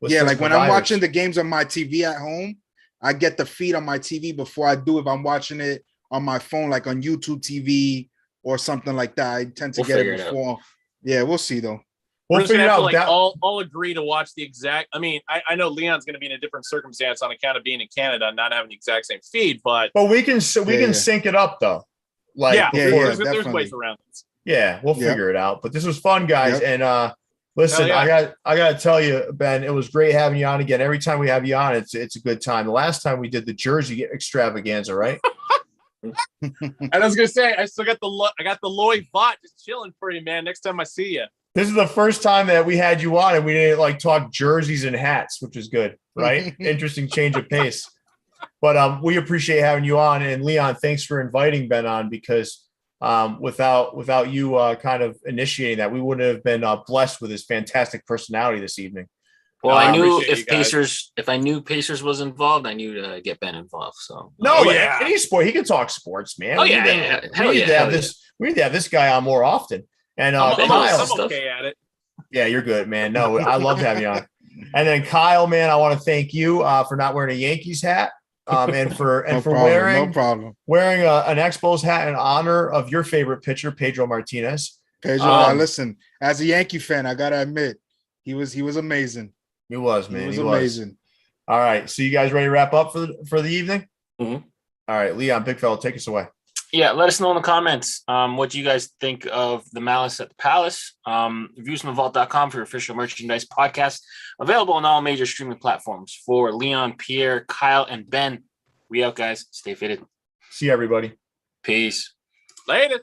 D: Yeah, like when I'm watching the games on my TV at home, I get the feed on my TV before I do if I'm watching it on my phone, like on YouTube TV or something like that. I tend to get it before. Yeah, we'll see though.
B: We'll figure it out. All agree to watch the exact. I mean, I know Leon's going to be in a different circumstance on account of being in Canada and not having the exact same feed, but
C: we can sync it up though.
B: There's ways around this.
C: Yeah, we'll figure it out. But this was fun, guys. Yep. And listen, I got to tell you, Ben, it was great having you on again. Every time we have you on, it's a good time. The last time we did the Jersey extravaganza, right?
B: And I was gonna say, I got the Lloyd Vaught just chilling for you, man. Next time I see you.
C: This is the first time that we had you on and we didn't talk jerseys and hats, which is good, right? Interesting change of pace. But we appreciate having you on. And Leon, thanks for inviting Ben on, because without you kind of initiating that, we wouldn't have been blessed with his fantastic personality this evening.
A: Well, I knew if I knew Pacers was involved, I knew to get Ben involved. So
C: any sport, he can talk sports, man. We need to have this guy on more often. And
B: Kyle, I'm okay at it.
C: Yeah, you're good, man. No, I love having you on. And then Kyle, man, I want to thank you for not wearing a Yankees hat. And for
D: No
C: for
D: problem.
C: wearing an Expos hat in honor of your favorite pitcher, Pedro Martinez.
D: Pedro, now listen, as a Yankee fan, I gotta admit, he was amazing.
C: He was, man.
D: He was amazing.
C: All right. So you guys ready to wrap up for the evening?
A: Mm-hmm.
C: All right, Leon, big fella, take us away.
A: Yeah, let us know in the comments what you guys think of the Malice at the Palace. Reviewsfromthevault.com for your official merchandise podcast. Available on all major streaming platforms. For Leon, Pierre, Kyle, and Ben, we out, guys. Stay fitted.
C: See you, everybody.
A: Peace.
B: Later.